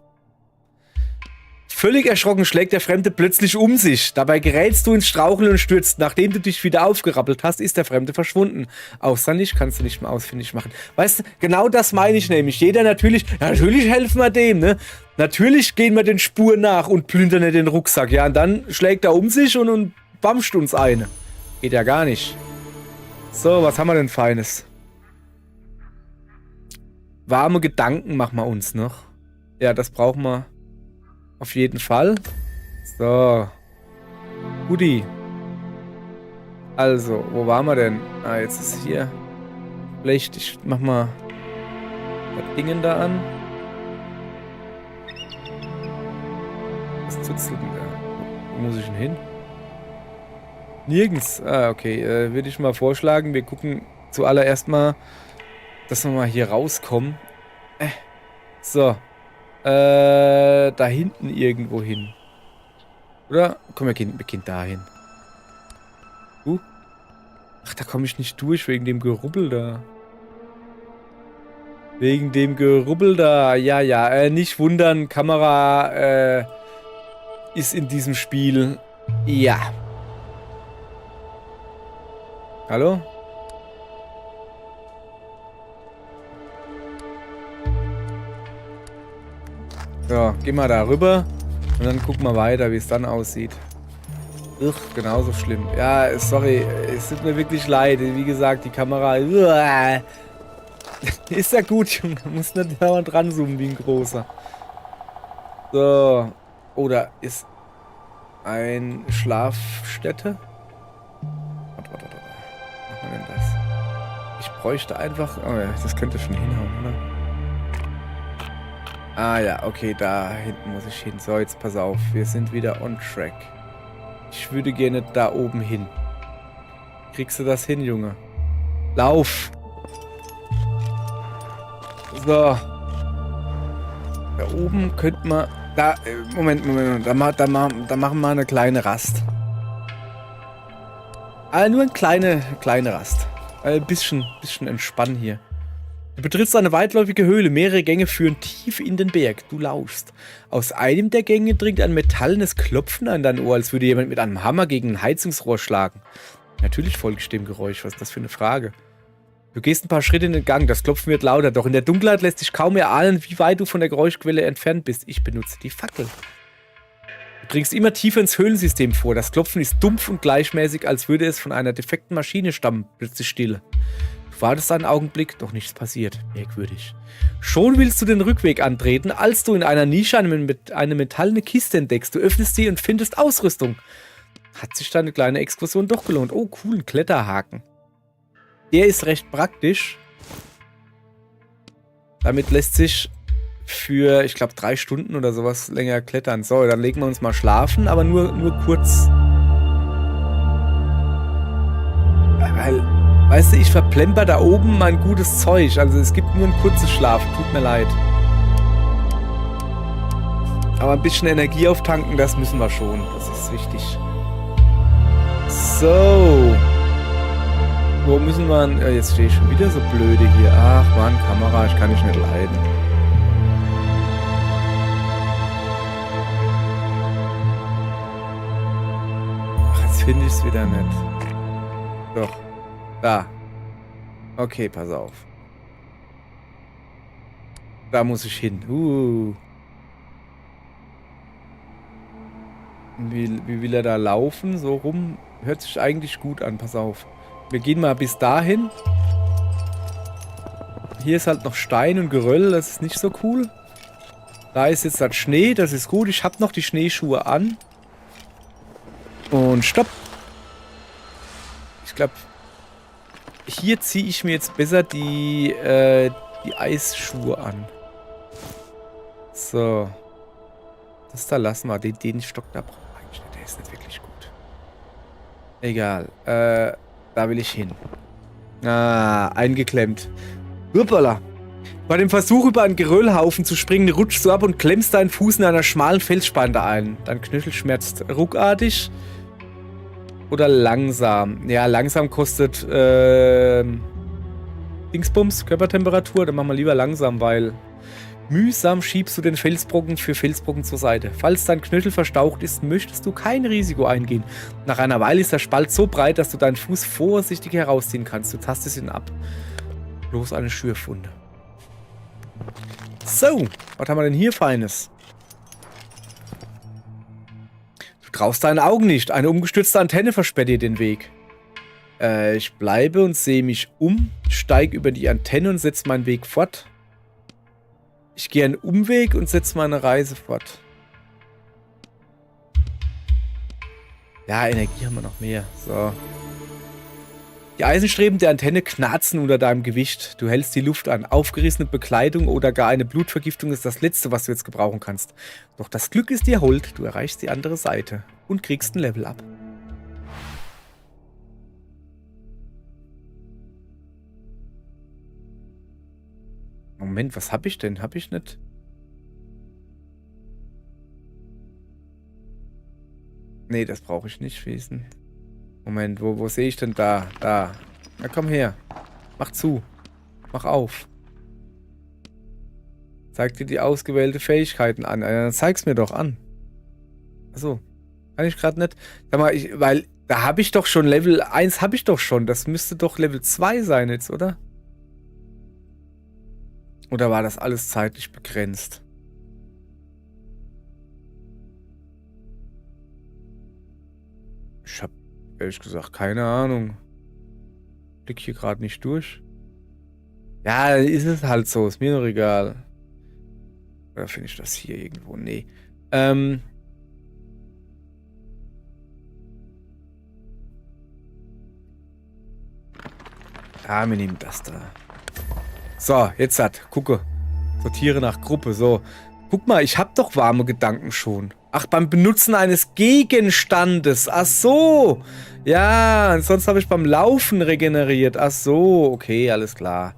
Völlig erschrocken schlägt der Fremde plötzlich um sich. Dabei gerätst du ins Straucheln und stürzt. Nachdem du dich wieder aufgerappelt hast, ist der Fremde verschwunden. Auswendig kannst du nicht mehr ausfindig machen. Weißt du, genau das meine ich nämlich. Ja, natürlich helfen wir dem, ne? Natürlich gehen wir den Spuren nach und plündern den Rucksack. Ja, und dann schlägt er um sich und bamscht uns eine. Geht ja gar nicht. So, was haben wir denn Feines? Warme Gedanken machen wir uns noch. Ja, das brauchen wir auf jeden Fall. So. Guti. Also, wo waren wir denn? Ah, jetzt ist hier. Vielleicht, ich mach mal das Ding da an. Was zuzelt denn da? Wo muss ich denn hin? Nirgends. Ah, okay. Würde ich mal vorschlagen, wir gucken zuallererst mal, dass wir mal hier rauskommen. So. Da hinten irgendwo hin. Oder? Komm, wir gehen da hin. Ach, da komme ich nicht durch, wegen dem Gerubbel da. Wegen dem Gerubbel da. Ja. Nicht wundern, Kamera ist in diesem Spiel. Ja. Hallo? So, geh mal da rüber und dann gucken wir weiter, wie es dann aussieht. Uch, genauso schlimm. Ja, sorry, es tut mir wirklich leid. Wie gesagt, die Kamera... Ist ja gut, Junge. Muss nicht dauernd ranzoomen wie ein großer. So. Oder ist ein Schlafstätte? Warte. Was machen wir denn das? Ich bräuchte einfach... Oh ja, das könnte schon hinhauen, oder? Ah ja, okay, da hinten muss ich hin. So, jetzt pass auf. Wir sind wieder on track. Ich würde gerne da oben hin. Kriegst du das hin, Junge? Lauf! So. Da oben könnte man... Da, Moment. Da machen wir eine kleine Rast. Nur eine kleine Rast. Ein bisschen entspannen hier. Du betrittst eine weitläufige Höhle. Mehrere Gänge führen tief in den Berg. Du lauschst. Aus einem der Gänge dringt ein metallenes Klopfen an dein Ohr, als würde jemand mit einem Hammer gegen ein Heizungsrohr schlagen. Natürlich folge ich dem Geräusch. Was ist das für eine Frage? Du gehst ein paar Schritte in den Gang. Das Klopfen wird lauter. Doch in der Dunkelheit lässt sich kaum erahnen, wie weit du von der Geräuschquelle entfernt bist. Ich benutze die Fackel. Du dringst immer tiefer ins Höhlensystem vor. Das Klopfen ist dumpf und gleichmäßig, als würde es von einer defekten Maschine stammen. Plötzlich Stille. Du wartest einen Augenblick, doch nichts passiert. Merkwürdig. Schon willst du den Rückweg antreten, als du in einer Nische eine metallene Kiste entdeckst. Du öffnest sie und findest Ausrüstung. Hat sich deine kleine Exkursion doch gelohnt. Oh, cool, ein Kletterhaken. Der ist recht praktisch. Damit lässt sich für, ich glaube, 3 Stunden oder sowas länger klettern. So, dann legen wir uns mal schlafen, aber nur kurz. Weil, weißt du, ich verplemper da oben mein gutes Zeug. Also es gibt nur einen kurzen Schlaf. Tut mir leid. Aber ein bisschen Energie auftanken, das müssen wir schon. Das ist wichtig. So. Wo müssen wir... jetzt stehe ich schon wieder so blöde hier. Ach Mann, Kamera, ich kann dich nicht leiden. Ach, jetzt finde ich es wieder nicht. Doch. Da. Okay, pass auf. Da muss ich hin. Wie will er da laufen? So rum. Hört sich eigentlich gut an. Pass auf. Wir gehen mal bis dahin. Hier ist halt noch Stein und Geröll. Das ist nicht so cool. Da ist jetzt das Schnee. Das ist gut. Ich habe noch die Schneeschuhe an. Und stopp. Ich glaube, hier ziehe ich mir jetzt besser die Eisschuhe an. So. Das da lassen wir. Den Stock da brauchen wir eigentlich nicht. Der ist nicht wirklich gut. Egal. Da will ich hin. Ah, eingeklemmt. Hoppala. Bei dem Versuch, über einen Geröllhaufen zu springen, rutschst du ab und klemmst deinen Fuß in einer schmalen Felsspalte ein. Dein Knöchel schmerzt ruckartig oder langsam. Ja, langsam kostet Dingsbums, Körpertemperatur. Dann machen wir lieber langsam, weil mühsam schiebst du den Felsbrocken für Felsbrocken zur Seite. Falls dein Knöchel verstaucht ist, möchtest du kein Risiko eingehen. Nach einer Weile ist der Spalt so breit, dass du deinen Fuß vorsichtig herausziehen kannst. Du tastest ihn ab. Bloß eine Schürfwunde. So, was haben wir denn hier Feines? Du traust deinen Augen nicht. Eine umgestürzte Antenne versperrt dir den Weg. Ich bleibe und sehe mich um, steige über die Antenne und setze meinen Weg fort. Ich gehe einen Umweg und setze meine Reise fort. Ja, Energie haben wir noch mehr. So. Die Eisenstreben der Antenne knarzen unter deinem Gewicht. Du hältst die Luft an. Aufgerissene Bekleidung oder gar eine Blutvergiftung ist das Letzte, was du jetzt gebrauchen kannst. Doch das Glück ist dir hold. Du erreichst die andere Seite und kriegst ein Level up. Moment, was hab ich denn? Hab ich nicht? Nee, das brauche ich nicht wissen. Moment, wo sehe ich denn da? Da. Na komm her. Mach zu. Mach auf. Zeig dir die ausgewählte Fähigkeiten an. Dann zeig's mir doch an. Achso. Kann ich gerade nicht. Sag mal, weil da habe ich doch schon Level 1 habe ich doch schon. Das müsste doch Level 2 sein jetzt, oder? Oder war das alles zeitlich begrenzt? Ich habe ehrlich gesagt keine Ahnung. Blick hier gerade nicht durch. Ja, ist es halt so. Ist mir noch egal. Oder finde ich das hier irgendwo? Nee. Ja, wir nehmen das da. So, jetzt gucke. Sortiere nach Gruppe. So. Guck mal, ich habe doch warme Gedanken schon. Ach, beim Benutzen eines Gegenstandes. Ach so. Ja, sonst habe ich beim Laufen regeneriert. Ach so, okay, alles klar.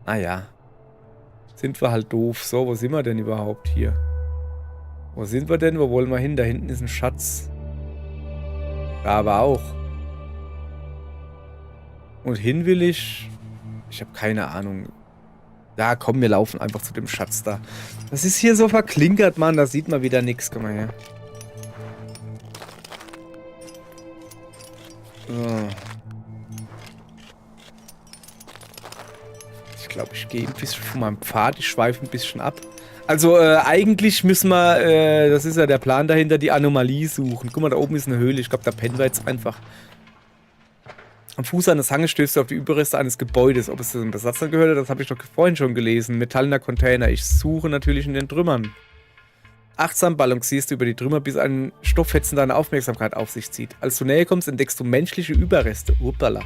Naja. Sind wir halt doof. So, wo sind wir denn überhaupt hier? Wo sind wir denn? Wo wollen wir hin? Da hinten ist ein Schatz. Da aber auch. Und hin will ich... Ich habe keine Ahnung. Ja, komm, wir laufen einfach zu dem Schatz da. Das ist hier so verklinkert, Mann. Da sieht man wieder nichts. Komm mal her. So. Ich glaube, ich gehe ein bisschen von meinem Pfad. Ich schweife ein bisschen ab. Also, eigentlich müssen wir, das ist ja der Plan dahinter, die Anomalie suchen. Guck mal, da oben ist eine Höhle. Ich glaube, da pennen wir jetzt einfach. Am Fuß eines Hanges stößt du auf die Überreste eines Gebäudes. Ob es zu den Besatzern gehört, das habe ich doch vorhin schon gelesen. Metallener Container. Ich suche natürlich in den Trümmern. Achtsam balancierst du über die Trümmer, bis ein Stofffetzen deine Aufmerksamkeit auf sich zieht. Als du näher kommst, entdeckst du menschliche Überreste. Uppala.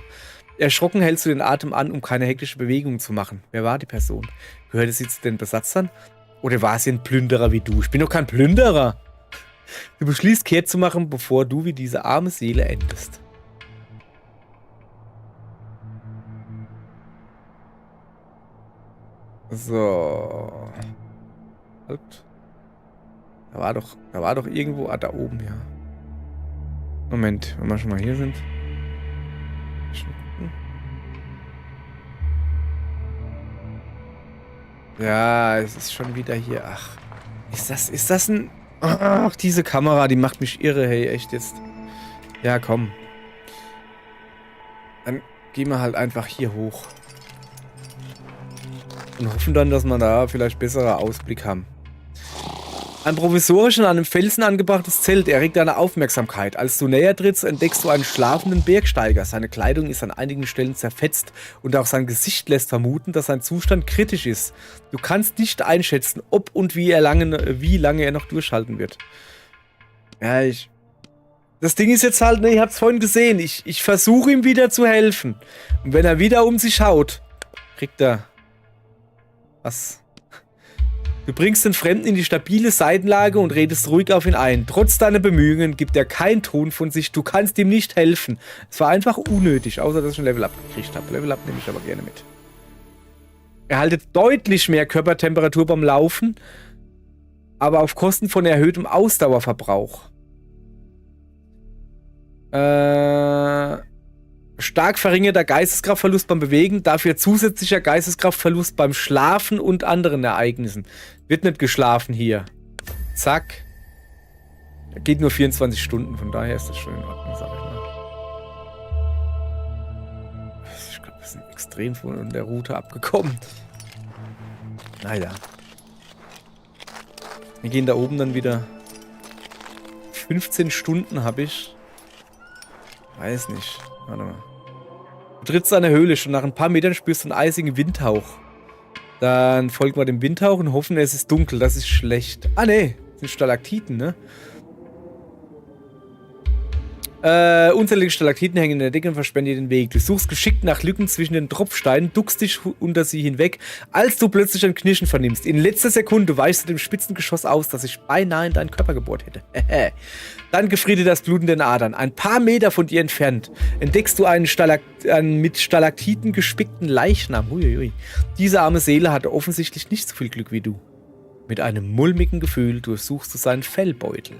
Erschrocken hältst du den Atem an, um keine hektische Bewegung zu machen. Wer war die Person? Gehörte sie zu den Besatzern? Oder war sie ein Plünderer wie du? Ich bin doch kein Plünderer. Du beschließt, kehrt zu machen, bevor du wie diese arme Seele endest. So. Halt. Da war doch irgendwo, da oben, ja. Moment, wenn wir schon mal hier sind. Ja, es ist schon wieder hier. Ach, ist das ein... Ach, diese Kamera, die macht mich irre, hey, echt jetzt. Ja, komm. Dann gehen wir halt einfach hier hoch. Und hoffen dann, dass wir da vielleicht besserer Ausblick haben. Ein provisorisch an einem Felsen angebrachtes Zelt erregt deine Aufmerksamkeit. Als du näher trittst, entdeckst du einen schlafenden Bergsteiger. Seine Kleidung ist an einigen Stellen zerfetzt und auch sein Gesicht lässt vermuten, dass sein Zustand kritisch ist. Du kannst nicht einschätzen, ob und wie lange er noch durchhalten wird. Ja, das Ding ist jetzt halt, ne, ihr habt es vorhin gesehen, ich versuche ihm wieder zu helfen. Und wenn er wieder um sich schaut, kriegt er... Was? Du bringst den Fremden in die stabile Seitenlage und redest ruhig auf ihn ein. Trotz deiner Bemühungen gibt er keinen Ton von sich. Du kannst ihm nicht helfen. Es war einfach unnötig, außer dass ich ein Level-Up gekriegt habe. Level-Up nehme ich aber gerne mit. Er haltet deutlich mehr Körpertemperatur beim Laufen, aber auf Kosten von erhöhtem Ausdauerverbrauch. Stark verringerter Geisteskraftverlust beim Bewegen, dafür zusätzlicher Geisteskraftverlust beim Schlafen und anderen Ereignissen. Wird nicht geschlafen hier. Zack. Er geht nur 24 Stunden, von daher ist das schon in Ordnung, sag ich mal. Ich glaube, wir sind extrem von der Route abgekommen. Naja. Wir gehen da oben dann wieder. 15 Stunden habe ich. Weiß nicht. Warte mal. Du trittst an eine Höhle, schon nach ein paar Metern spürst du einen eisigen Windhauch. Dann folgen wir dem Windhauch und hoffen, es ist dunkel. Das ist schlecht. Ah, ne. Das sind Stalaktiten, ne? Unzählige Stalaktiten hängen in der Decke und versperren dir den Weg. Du suchst geschickt nach Lücken zwischen den Tropfsteinen, duckst dich unter sie hinweg, als du plötzlich ein Knirschen vernimmst. In letzter Sekunde weichst du dem Spitzengeschoss aus, das sich beinahe in deinen Körper gebohrt hätte. Dann gefriert dir das Blut in den Adern. Ein paar Meter von dir entfernt entdeckst du einen mit Stalaktiten gespickten Leichnam. Huiuiui. Diese arme Seele hatte offensichtlich nicht so viel Glück wie du. Mit einem mulmigen Gefühl durchsuchst du seinen Fellbeutel.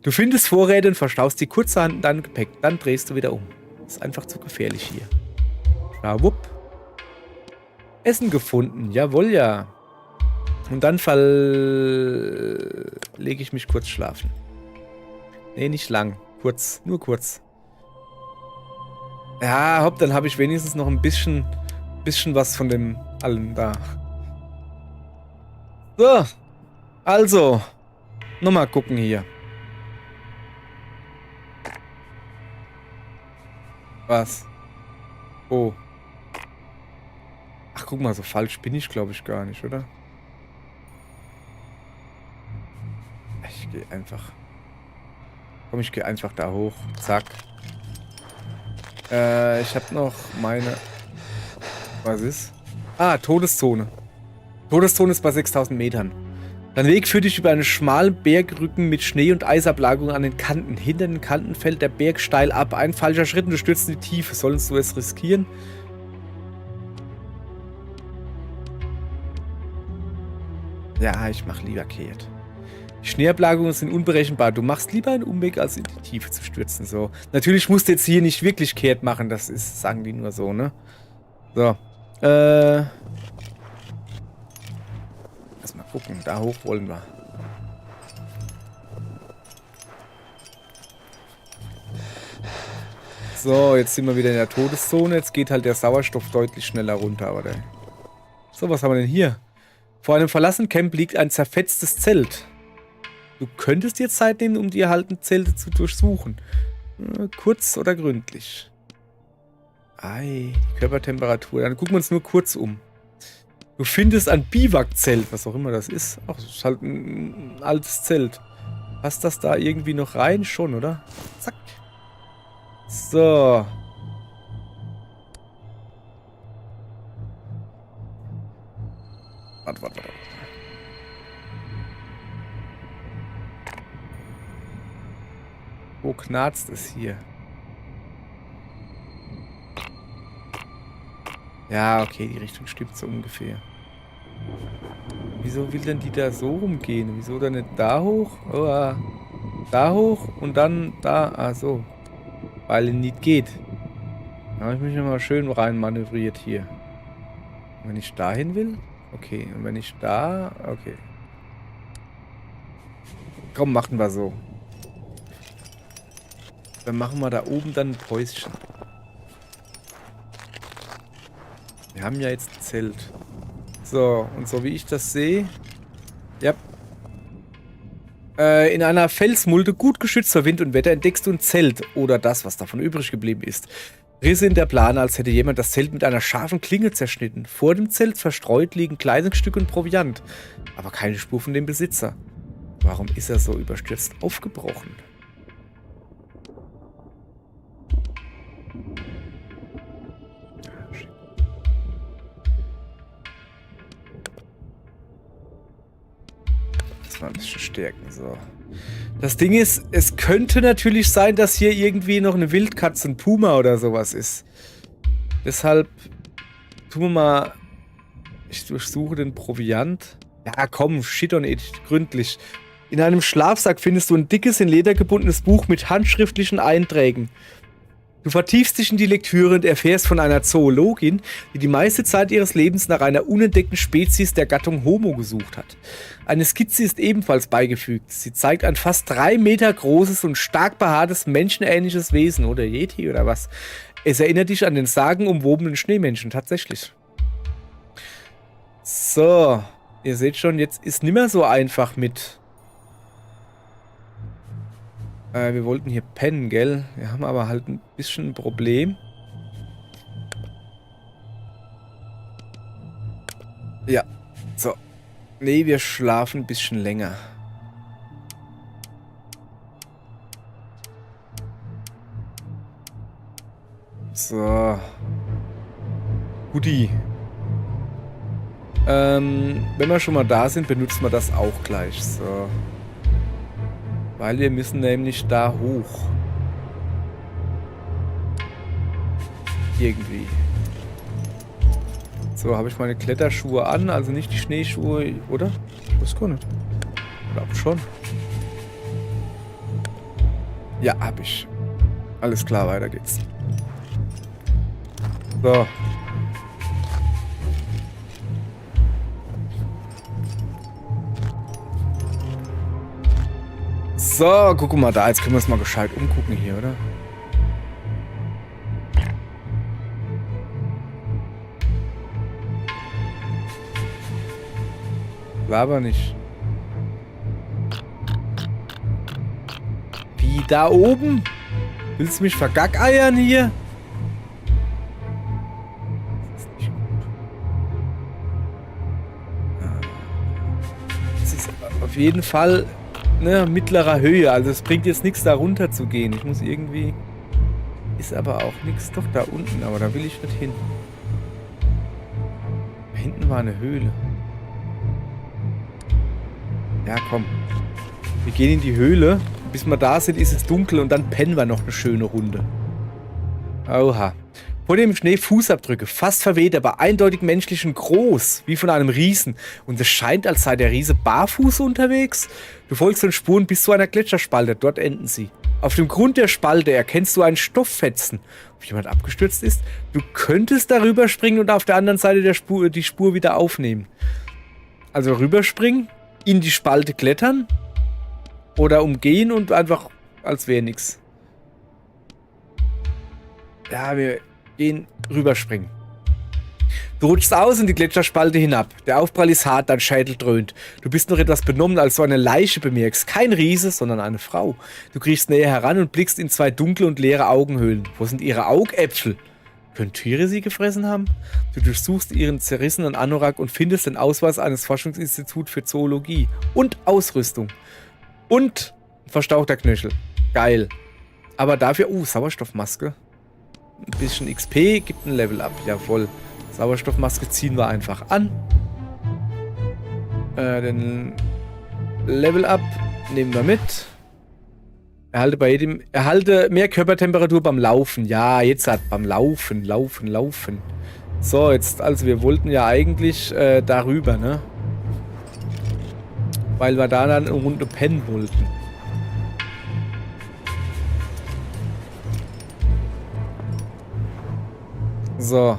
Du findest Vorräte und verstaust die kurzerhand in deinem Gepäck. Dann drehst du wieder um. Ist einfach zu gefährlich hier. Schawupp. Essen gefunden. Jawohl, ja. Und dann lege ich mich kurz schlafen. Nee, nicht lang. Kurz. Nur kurz. Ja, hopp, dann habe ich wenigstens noch ein bisschen was von dem allen da. So. Also. Nochmal gucken hier. Was? Oh. Ach, guck mal, so falsch bin ich, glaube ich, gar nicht, oder? Ich gehe einfach... Komm, ich gehe einfach da hoch. Zack. Ich habe noch meine... Was ist? Ah, Todeszone. Todeszone ist bei 6000 Metern. Dein Weg führt dich über einen schmalen Bergrücken mit Schnee- und Eisablagerungen an den Kanten. Hinter den Kanten fällt der Berg steil ab. Ein falscher Schritt und du stürzt in die Tiefe. Sollst du es riskieren? Ja, ich mach lieber kehrt. Die Schneeablagerungen sind unberechenbar. Du machst lieber einen Umweg, als in die Tiefe zu stürzen. So. Natürlich musst du jetzt hier nicht wirklich kehrt machen. Das ist, sagen die nur so, ne? So. Lass mal gucken. Da hoch wollen wir. So, jetzt sind wir wieder in der Todeszone. Jetzt geht halt der Sauerstoff deutlich schneller runter. Aber der so, was haben wir denn hier? Vor einem verlassenen Camp liegt ein zerfetztes Zelt. Du könntest dir Zeit nehmen, um die erhaltenen Zelte zu durchsuchen. Kurz oder gründlich? Ei, die Körpertemperatur. Dann gucken wir uns nur kurz um. Du findest ein Biwakzelt, was auch immer das ist. Ach, das ist halt ein altes Zelt. Passt das da irgendwie noch rein? Schon, oder? Zack. So. Warte. Wo knarzt es hier? Ja, okay, die Richtung stimmt so ungefähr. Wieso will denn die da so rumgehen? Wieso dann nicht da hoch? Oh, da hoch und dann da. Ah, so. Weil es nicht geht. Da habe ich mich nochmal schön rein manövriert hier. Und wenn ich dahin will? Okay. Und wenn ich da... Okay. Komm, machen wir so. Dann machen wir da oben dann ein Päuschen. Wir haben ja jetzt ein Zelt. So, und so wie ich das sehe... Ja. In einer Felsmulde, gut geschützt vor Wind und Wetter, entdeckst du ein Zelt oder das, was davon übrig geblieben ist. Risse in der Plane, als hätte jemand das Zelt mit einer scharfen Klinge zerschnitten. Vor dem Zelt verstreut liegen Kleidungsstücke und Proviant, aber keine Spur von dem Besitzer. Warum ist er so überstürzt aufgebrochen? Mal ein bisschen stärken, so. Das Ding ist, es könnte natürlich sein, dass hier irgendwie noch eine Wildkatze, ein Puma oder sowas ist. Deshalb tun wir mal... Ich durchsuche den Proviant. Ja, komm, shit on it, gründlich. In einem Schlafsack findest du ein dickes, in Leder gebundenes Buch mit handschriftlichen Einträgen. Du vertiefst dich in die Lektüre und erfährst von einer Zoologin, die die meiste Zeit ihres Lebens nach einer unentdeckten Spezies der Gattung Homo gesucht hat. Eine Skizze ist ebenfalls beigefügt. Sie zeigt ein fast 3 Meter großes und stark behaartes menschenähnliches Wesen. Oder Yeti oder was. Es erinnert dich an den sagenumwobenen Schneemenschen, tatsächlich. So, ihr seht schon, jetzt ist nicht mehr so einfach mit... wir wollten hier pennen, gell? Wir haben aber halt ein bisschen ein Problem. Ja, so. Nee, wir schlafen ein bisschen länger. So. Guti. Wenn wir schon mal da sind, benutzen wir das auch gleich. So. Weil wir müssen nämlich da hoch. Irgendwie. So, habe ich meine Kletterschuhe an, also nicht die Schneeschuhe, oder? Ich weiß gar nicht. Ich glaube schon. Ja, habe ich. Alles klar, weiter geht's. So. So, guck mal da. Jetzt können wir uns mal gescheit umgucken hier, oder? Laber nicht. Wie, da oben? Willst du mich vergackeiern hier? Das ist nicht gut. Das ist auf jeden Fall... Ne, mittlerer Höhe, also es bringt jetzt nichts da runter zu gehen. Ich muss irgendwie... Ist aber auch nichts. Doch, da unten, aber da will ich nicht hin. Da hinten war eine Höhle. Ja, komm. Wir gehen in die Höhle. Bis wir da sind, ist es dunkel und dann pennen wir noch eine schöne Runde. Oha. Vor dem Schnee Fußabdrücke, fast verweht, aber eindeutig menschlich und groß, wie von einem Riesen. Und es scheint, als sei der Riese barfuß unterwegs. Du folgst den Spuren bis zu einer Gletscherspalte, dort enden sie. Auf dem Grund der Spalte erkennst du einen Stofffetzen. Ob jemand abgestürzt ist? Du könntest darüber springen und auf der anderen Seite der Spur die Spur wieder aufnehmen. Also rüberspringen, in die Spalte klettern oder umgehen und einfach als wäre nichts. Ja, wir gehen rüberspringen. Du rutschst aus in die Gletscherspalte hinab. Der Aufprall ist hart, dein Schädel dröhnt. Du bist noch etwas benommen, als du eine Leiche bemerkst. Kein Riese, sondern eine Frau. Du kriechst näher heran und blickst in zwei dunkle und leere Augenhöhlen. Wo sind ihre Augäpfel? Können Tiere sie gefressen haben? Du durchsuchst ihren zerrissenen Anorak und findest den Ausweis eines Forschungsinstituts für Zoologie. Und Ausrüstung. Und verstauchter Knöchel. Geil. Aber dafür... Sauerstoffmaske. Ein bisschen XP gibt ein Level up. Jawohl. Sauerstoffmaske ziehen wir einfach an. Den Level up nehmen wir mit. Erhalte mehr Körpertemperatur beim Laufen. Ja, jetzt hat beim Laufen. So, jetzt, also wir wollten ja eigentlich darüber, ne? Weil wir da dann eine Runde pennen wollten. So.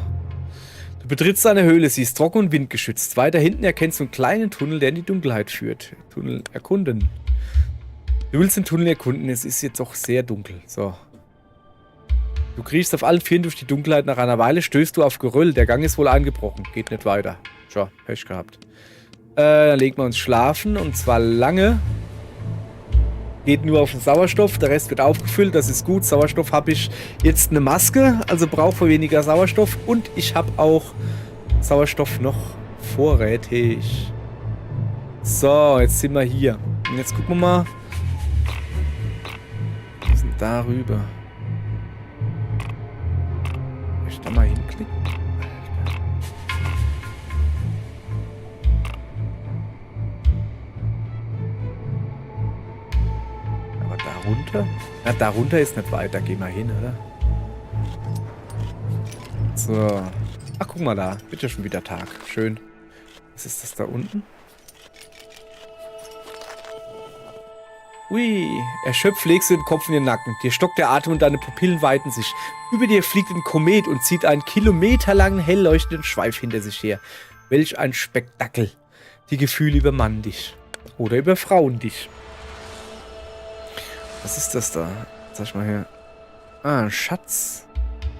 Du betrittst eine Höhle, sie ist trocken und windgeschützt. Weiter hinten erkennst du einen kleinen Tunnel, der in die Dunkelheit führt. Tunnel erkunden. Du willst den Tunnel erkunden, es ist jetzt auch sehr dunkel. So. Du kriechst auf allen Vieren durch die Dunkelheit. Nach einer Weile stößt du auf Geröll. Der Gang ist wohl eingebrochen. Geht nicht weiter. Tja, Pech gehabt. Dann legen wir uns schlafen. Und zwar lange. Geht nur auf den Sauerstoff. Der Rest wird aufgefüllt. Das ist gut. Sauerstoff habe ich jetzt eine Maske. Also brauche weniger Sauerstoff. Und ich habe auch Sauerstoff noch vorrätig. So, jetzt sind wir hier. Und jetzt gucken wir mal. Wir sind darüber. Kann ich da mal hinklicken? Aber darunter? Na, darunter ist nicht weiter. Geh mal hin, oder? So. Ach, guck mal da. Wird ja schon wieder Tag. Schön. Was ist das da unten? Ui, erschöpft legst du den Kopf in den Nacken. Dir stockt der Atem und deine Pupillen weiten sich. Über dir fliegt ein Komet und zieht einen kilometerlangen, hell leuchtenden Schweif hinter sich her. Welch ein Spektakel. Die Gefühle übermannen dich. Oder überfrauen dich. Was ist das da? Sag ich mal her. Ah, ein Schatz.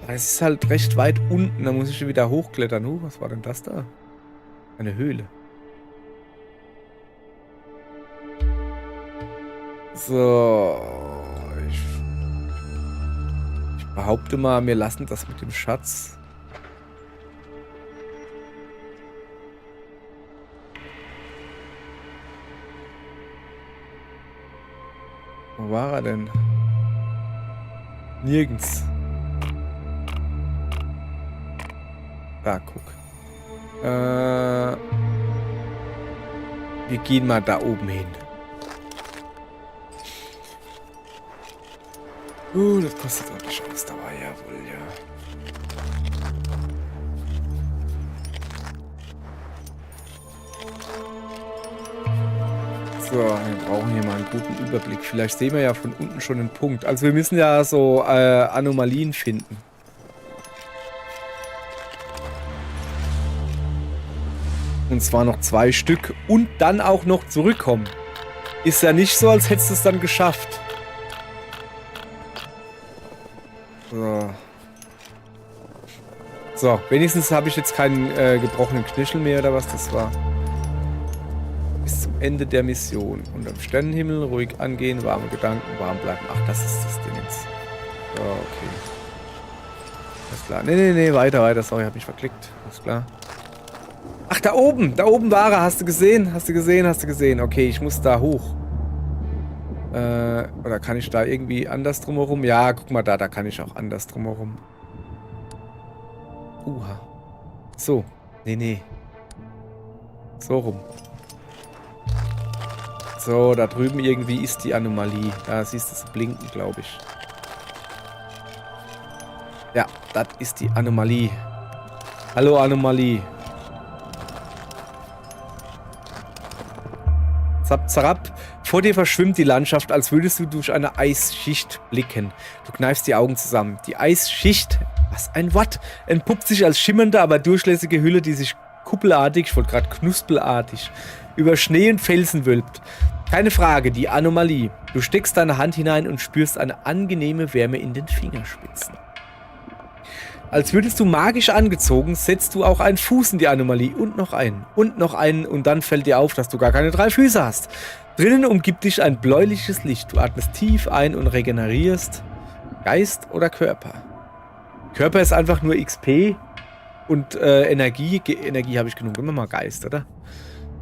Es ist halt recht weit unten. Da muss ich wieder hochklettern. Was war denn das da? Eine Höhle. So, ich behaupte mal, wir lassen das mit dem Schatz. Wo war er denn? Nirgends. Da, guck. Wir gehen mal da oben hin. Das kostet ordentlich Ausdauer, jawohl, ja. So, wir brauchen hier mal einen guten Überblick. Vielleicht sehen wir ja von unten schon einen Punkt. Also wir müssen ja so Anomalien finden. Und zwar noch 2 Stück. Und dann auch noch zurückkommen. Ist ja nicht so, als hättest du es dann geschafft. So, wenigstens habe ich jetzt keinen gebrochenen Knöchel mehr oder was das war. Bis zum Ende der Mission. Unterm Sternenhimmel, ruhig angehen, warme Gedanken, warm bleiben. Ach, das ist das Ding jetzt. So, okay. Alles klar. Nee, weiter. Sorry, habe mich verklickt. Alles klar. Ach, da oben war er. Hast du gesehen? Okay, ich muss da hoch. Oder kann ich da irgendwie anders drumherum? Ja, guck mal da kann ich auch anders drumherum. So. Nee. So rum. So, da drüben irgendwie ist die Anomalie. Da siehst du es blinken, glaube ich. Ja, Das ist die Anomalie. Hallo Anomalie. Zap, zarab. Vor dir verschwimmt die Landschaft, als würdest du durch eine Eisschicht blicken. Du kneifst die Augen zusammen. Die Eisschicht, was ein Wort, entpuppt sich als schimmernde, aber durchlässige Hülle, die sich kuppelartig, ich wollte gerade knuspelartig, über Schnee und Felsen wölbt. Keine Frage, die Anomalie. Du steckst deine Hand hinein und spürst eine angenehme Wärme in den Fingerspitzen. Als würdest du magisch angezogen, setzt du auch einen Fuß in die Anomalie und noch einen und dann fällt dir auf, dass du gar keine 3 Füße hast. Drinnen umgibt dich ein bläuliches Licht. Du atmest tief ein und regenerierst Geist oder Körper. Körper ist einfach nur XP und Energie. Energie habe ich genug. Immer mal Geist, oder?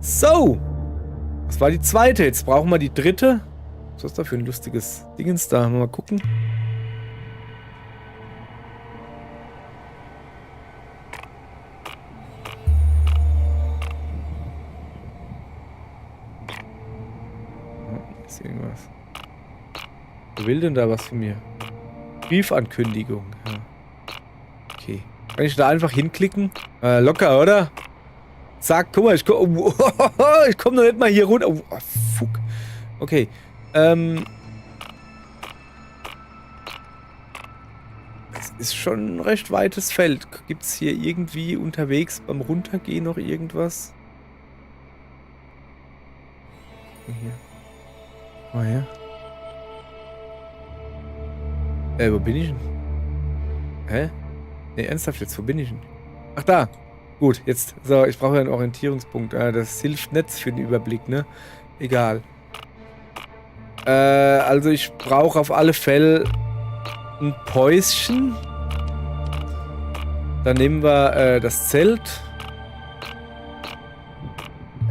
So. Das war die zweite. Jetzt brauchen wir die dritte. Was ist das da für ein lustiges Dingens da? Mal gucken. Ist irgendwas. Wer will denn da was von mir? Briefankündigung. Ja. Okay. Kann ich da einfach hinklicken? Locker, oder? Zack, guck mal, ich komm noch nicht mal hier runter. Oh, fuck. Okay. Das ist schon ein recht weites Feld. Gibt es hier irgendwie unterwegs beim Runtergehen noch irgendwas? Hier. Oh ja. Wo bin ich denn? Hä? Ne, ernsthaft jetzt, wo bin ich denn? Ach, da. Gut, jetzt. So, ich brauche einen Orientierungspunkt. Das hilft nicht für den Überblick, ne? Egal. Also ich brauche auf alle Fälle ein Päuschen. Dann nehmen wir das Zelt.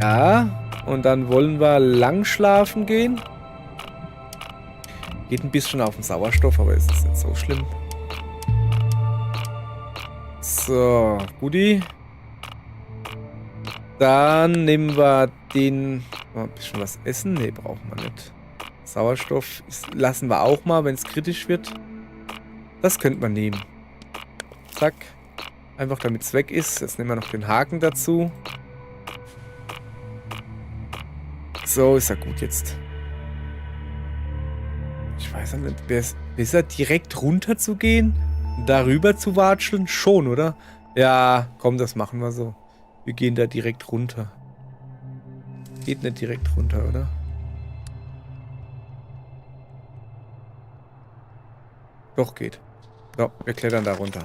Ja. Und dann wollen wir lang schlafen gehen. Geht ein bisschen auf den Sauerstoff, aber ist nicht so schlimm. So, Guti. Dann nehmen wir den... Mal ein bisschen was essen. Ne, brauchen wir nicht. Sauerstoff lassen wir auch mal, wenn es kritisch wird. Das könnte man nehmen. Zack. Einfach damit es weg ist. Jetzt nehmen wir noch den Haken dazu. So, ist ja gut jetzt. Ich weiß nicht, wäre es besser, direkt runter zu gehen? Darüber zu watscheln? Schon, oder? Ja, komm, das machen wir so. Wir gehen da direkt runter. Geht nicht direkt runter, oder? Doch, geht. So, wir klettern da runter.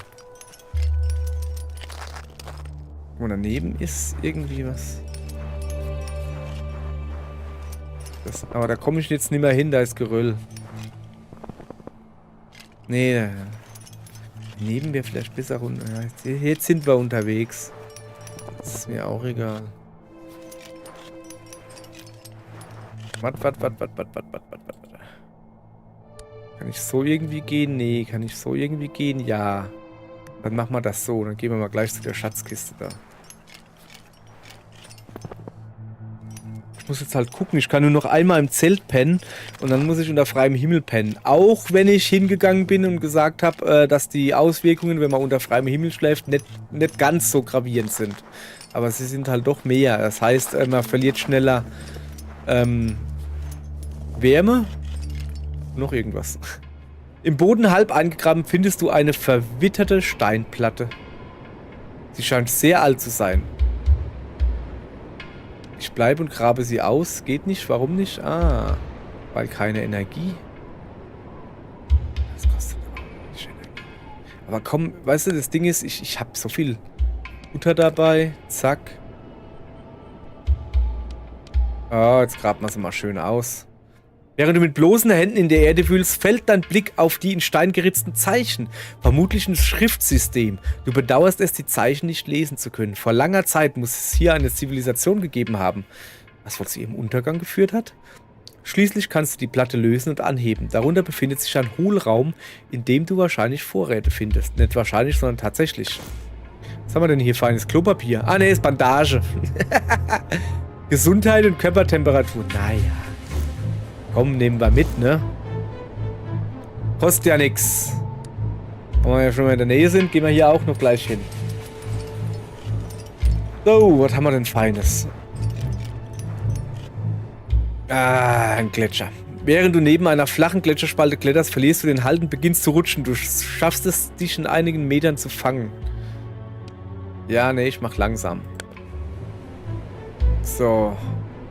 Und daneben ist irgendwie was. Aber da komme ich jetzt nicht mehr hin, da ist Geröll. Nee, neben wir vielleicht besser runter. Jetzt sind wir unterwegs. Das ist mir auch egal. Was. Kann ich so irgendwie gehen? Nee, kann ich so irgendwie gehen? Ja. Dann machen wir das so. Dann gehen wir mal gleich zu der Schatzkiste da. Ich muss jetzt halt gucken, ich kann nur noch einmal im Zelt pennen und dann muss ich unter freiem Himmel pennen. Auch wenn ich hingegangen bin und gesagt habe, dass die Auswirkungen, wenn man unter freiem Himmel schläft, nicht ganz so gravierend sind. Aber sie sind halt doch mehr. Das heißt, man verliert schneller Wärme. Noch irgendwas. Im Boden halb eingegraben findest du eine verwitterte Steinplatte. Sie scheint sehr alt zu sein. Ich bleibe und grabe sie aus. Geht nicht. Warum nicht? Ah, weil keine Energie. Das kostet aber nicht Energie. Aber komm, weißt du, das Ding ist, ich habe so viel Butter dabei. Zack. Oh, jetzt graben wir sie mal schön aus. Während du mit bloßen Händen in der Erde wühlst, fällt dein Blick auf die in Stein geritzten Zeichen. Vermutlich ein Schriftsystem. Du bedauerst es, die Zeichen nicht lesen zu können. Vor langer Zeit muss es hier eine Zivilisation gegeben haben. Was wohl zu ihrem Untergang geführt hat? Schließlich kannst du die Platte lösen und anheben. Darunter befindet sich ein Hohlraum, in dem du wahrscheinlich Vorräte findest. Nicht wahrscheinlich, sondern tatsächlich. Was haben wir denn hier? Feines Klopapier. Ah, ne, ist Bandage. Gesundheit und Körpertemperatur. Naja. Komm, nehmen wir mit, ne? Kostet ja nix. Wenn wir ja schon mal in der Nähe sind, gehen wir hier auch noch gleich hin. So, was haben wir denn Feines? Ah, ein Gletscher. Während du neben einer flachen Gletscherspalte kletterst, verlierst du den Halt und beginnst zu rutschen. Du schaffst es, dich in einigen Metern zu fangen. Ja, nee, ich mach langsam. So.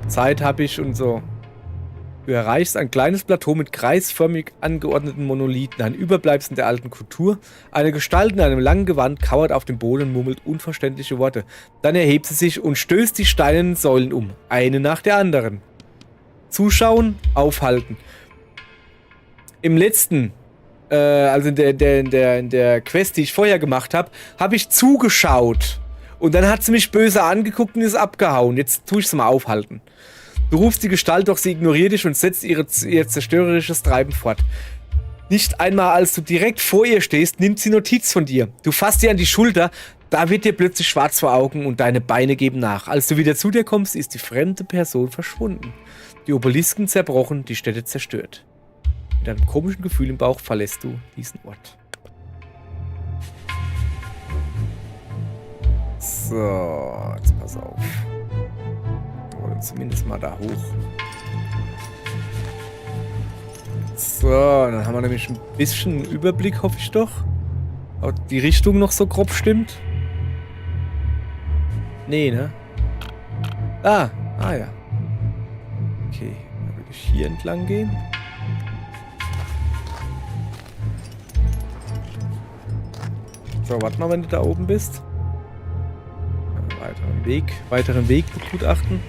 Zeit habe ich und so. Du erreichst ein kleines Plateau mit kreisförmig angeordneten Monolithen, ein Überbleibsel der alten Kultur. Eine Gestalt in einem langen Gewand kauert auf dem Boden und murmelt unverständliche Worte. Dann erhebt sie sich und stößt die steinernen Säulen um, eine nach der anderen. Zuschauen, aufhalten. Im letzten, also in der Quest, die ich vorher gemacht habe, habe ich zugeschaut. Und dann hat sie mich böse angeguckt und ist abgehauen. Jetzt tue ich sie mal aufhalten. Du rufst die Gestalt, doch sie ignoriert dich und setzt ihr zerstörerisches Treiben fort. Nicht einmal, als du direkt vor ihr stehst, nimmt sie Notiz von dir. Du fasst sie an die Schulter, da wird dir plötzlich schwarz vor Augen und deine Beine geben nach. Als du wieder zu dir kommst, ist die fremde Person verschwunden. Die Obelisken zerbrochen, die Städte zerstört. Mit einem komischen Gefühl im Bauch verlässt du diesen Ort. So, jetzt pass auf. Wir wollen zumindest mal da hoch. So, dann haben wir nämlich ein bisschen Überblick, hoffe ich doch. Ob die Richtung noch so grob stimmt. Nee, ne? Ah ja. Okay, dann würde ich hier entlang gehen. So, warte mal, wenn du da oben bist. Weiteren Weg begutachten.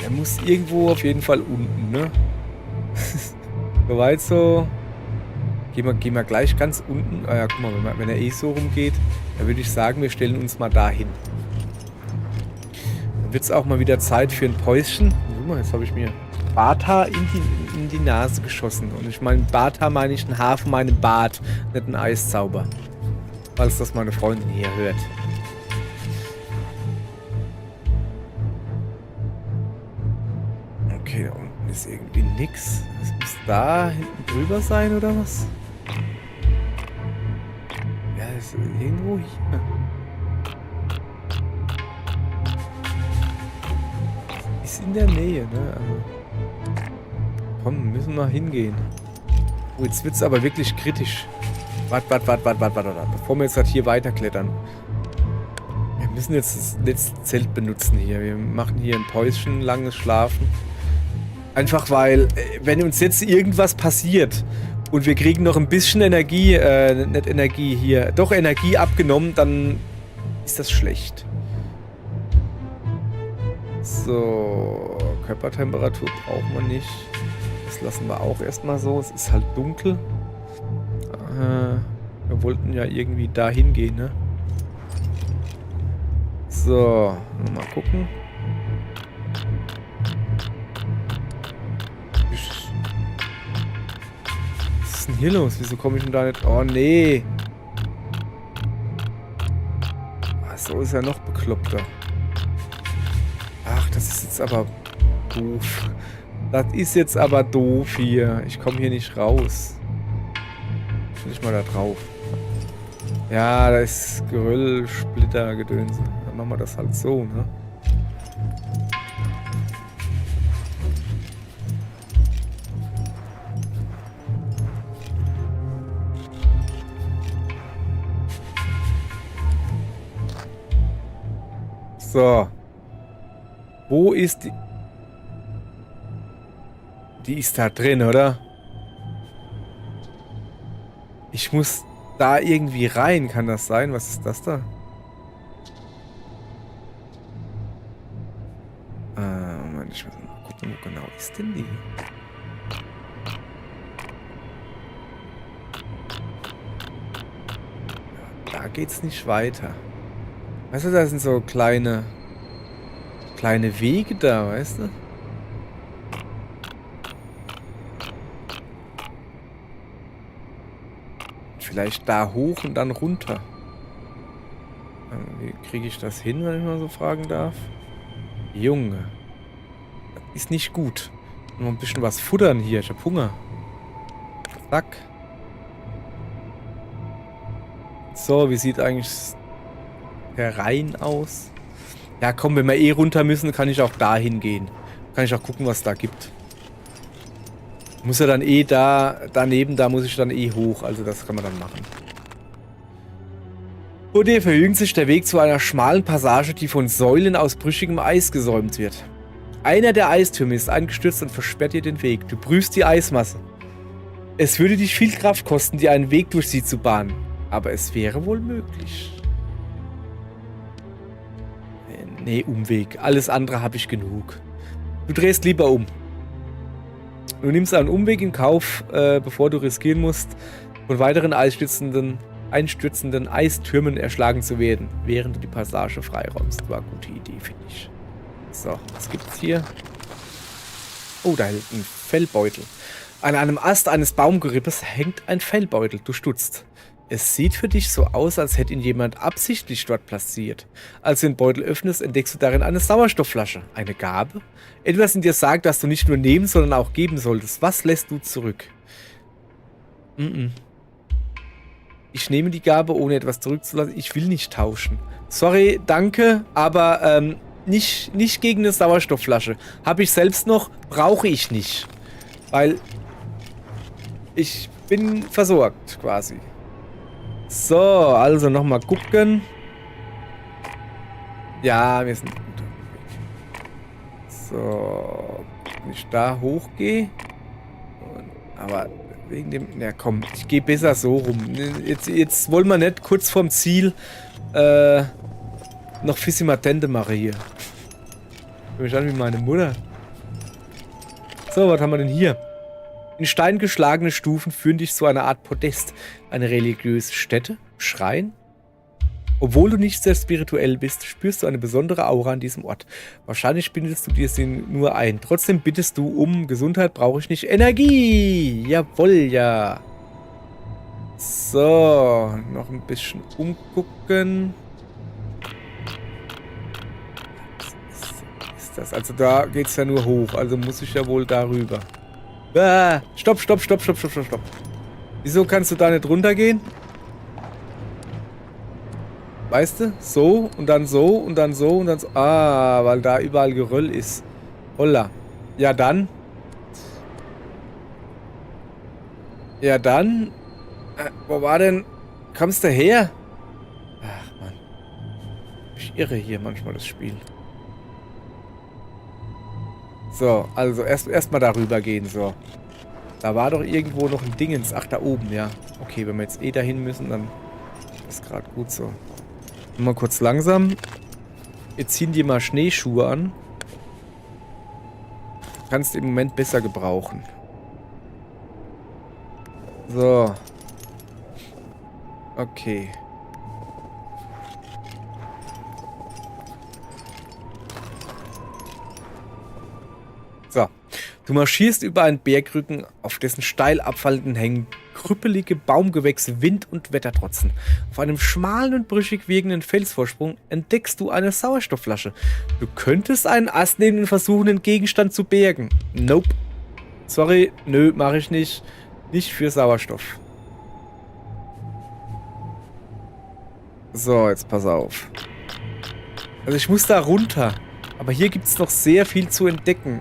Er muss irgendwo auf jeden Fall unten, ne? Soweit so. Gehen wir gleich ganz unten. Ah ja, guck mal, wenn er eh so rumgeht, dann würde ich sagen, wir stellen uns mal dahin. Dann wird es auch mal wieder Zeit für ein Päuschen. Guck mal, jetzt habe ich mir Barthaar in die Nase geschossen. Und ich meine, Barthaar meine ich ein Haar von meinem Bart, nicht ein Eiszauber. Falls das meine Freundin hier hört. Okay, da unten ist irgendwie nix. Das muss da hinten drüber sein, oder was? Ja, das ist irgendwo hier. Ist in der Nähe, ne? Also komm, müssen wir hingehen. Oh, jetzt wird's aber wirklich kritisch. Warte. Bevor wir jetzt halt hier weiterklettern. Wir müssen jetzt das letzte Zelt benutzen hier. Wir machen hier ein Päuschen, langes Schlafen. Einfach weil, wenn uns jetzt irgendwas passiert und wir kriegen noch ein bisschen Energie, nicht Energie hier, doch Energie abgenommen, dann ist das schlecht. So, Körpertemperatur brauchen wir nicht. Das lassen wir auch erstmal so. Es ist halt dunkel. Wir wollten ja irgendwie da hingehen, ne? So, mal gucken. Was ist denn hier los? Wieso komme ich denn da nicht? Oh, nee. Ach, so ist er noch bekloppter. Ach, das ist jetzt aber doof. Das ist jetzt aber doof hier. Ich komme hier nicht raus. Will ich mal da drauf. Ja, da ist Geröll, Splitter, Gedönse. Dann machen wir das halt so, ne? So. Wo ist die... Die ist da drin, oder? Ich muss da irgendwie rein. Kann das sein? Was ist das da? Moment, ich muss mal gucken, wo genau ist denn die? Da geht's nicht weiter. Weißt du, da sind so kleine Wege da, weißt du? Vielleicht da hoch und dann runter. Wie kriege ich das hin, wenn ich mal so fragen darf? Junge. Das ist nicht gut. Noch ein bisschen was futtern hier. Ich hab Hunger. Zack. So, wie sieht eigentlich der Rhein aus? Ja, komm, wenn wir eh runter müssen, kann ich auch da hingehen. Kann ich auch gucken, was da gibt. Muss ja dann eh daneben, da muss ich dann eh hoch. Also das kann man dann machen. Vor dir verjüngt sich der Weg zu einer schmalen Passage, die von Säulen aus brüchigem Eis gesäumt wird. Einer der Eistürme ist eingestürzt und versperrt dir den Weg. Du prüfst die Eismasse. Es würde dich viel Kraft kosten, dir einen Weg durch sie zu bahnen. Aber es wäre wohl möglich. Nee, Umweg. Alles andere habe ich genug. Du drehst lieber um. Du nimmst einen Umweg in Kauf, bevor du riskieren musst, von weiteren einstürzenden Eistürmen erschlagen zu werden, während du die Passage freiräumst. War eine gute Idee, finde ich. So, was gibt's hier? Oh, da hängt ein Fellbeutel. An einem Ast eines Baumgerippes hängt ein Fellbeutel. Du stutzt. Es sieht für dich so aus, als hätte ihn jemand absichtlich dort platziert. Als du den Beutel öffnest, entdeckst du darin eine Sauerstoffflasche. Eine Gabe? Etwas in dir sagt, dass du nicht nur nehmen, sondern auch geben solltest. Was lässt du zurück? Ich nehme die Gabe, ohne etwas zurückzulassen. Ich will nicht tauschen. Sorry, danke, aber nicht gegen eine Sauerstoffflasche. Habe ich selbst noch, brauche ich nicht. Weil ich bin versorgt, quasi. So, also nochmal gucken. Ja, wir sind gut. So, wenn ich da hochgehe. Aber wegen dem... Ja komm, ich gehe besser so rum. Jetzt wollen wir nicht kurz vorm Ziel noch Fissimatente machen hier. Ich bin mich an wie meine Mutter. So, was haben wir denn hier? In Stein geschlagene Stufen führen dich zu einer Art Podest. Eine religiöse Stätte? Schrein? Obwohl du nicht sehr spirituell bist, spürst du eine besondere Aura an diesem Ort. Wahrscheinlich bindest du dir sie nur ein. Trotzdem bittest du um Gesundheit, brauche ich nicht. Energie! Jawohl, ja. So, noch ein bisschen umgucken. Was ist das? Also da geht es ja nur hoch, also muss ich ja wohl darüber. Ah, stopp. Wieso kannst du da nicht runtergehen? Weißt du? So und dann so und dann so und dann so. Ah, weil da überall Geröll ist. Holla. Ja dann. Wo war denn? Kommst du her? Ach Mann. Ich irre hier manchmal das Spiel. So, also erst mal darüber gehen, so. Da war doch irgendwo noch ein Dingens. Ach, da oben, ja. Okay, wenn wir jetzt eh dahin müssen, dann ist gerade gut so. Mal kurz langsam. Jetzt ziehen die mal Schneeschuhe an. Kannst du im Moment besser gebrauchen. So. Okay. So. Du marschierst über einen Bergrücken, auf dessen steil abfallenden Hängen krüppelige Baumgewächse Wind und Wetter trotzen. Auf einem schmalen und brüchig wirkenden Felsvorsprung entdeckst du eine Sauerstoffflasche. Du könntest einen Ast neben den versuchen, den Gegenstand zu bergen. Nope. Sorry, nö, mache ich nicht. Nicht für Sauerstoff. So, jetzt pass auf. Also ich muss da runter. Aber hier gibt es noch sehr viel zu entdecken.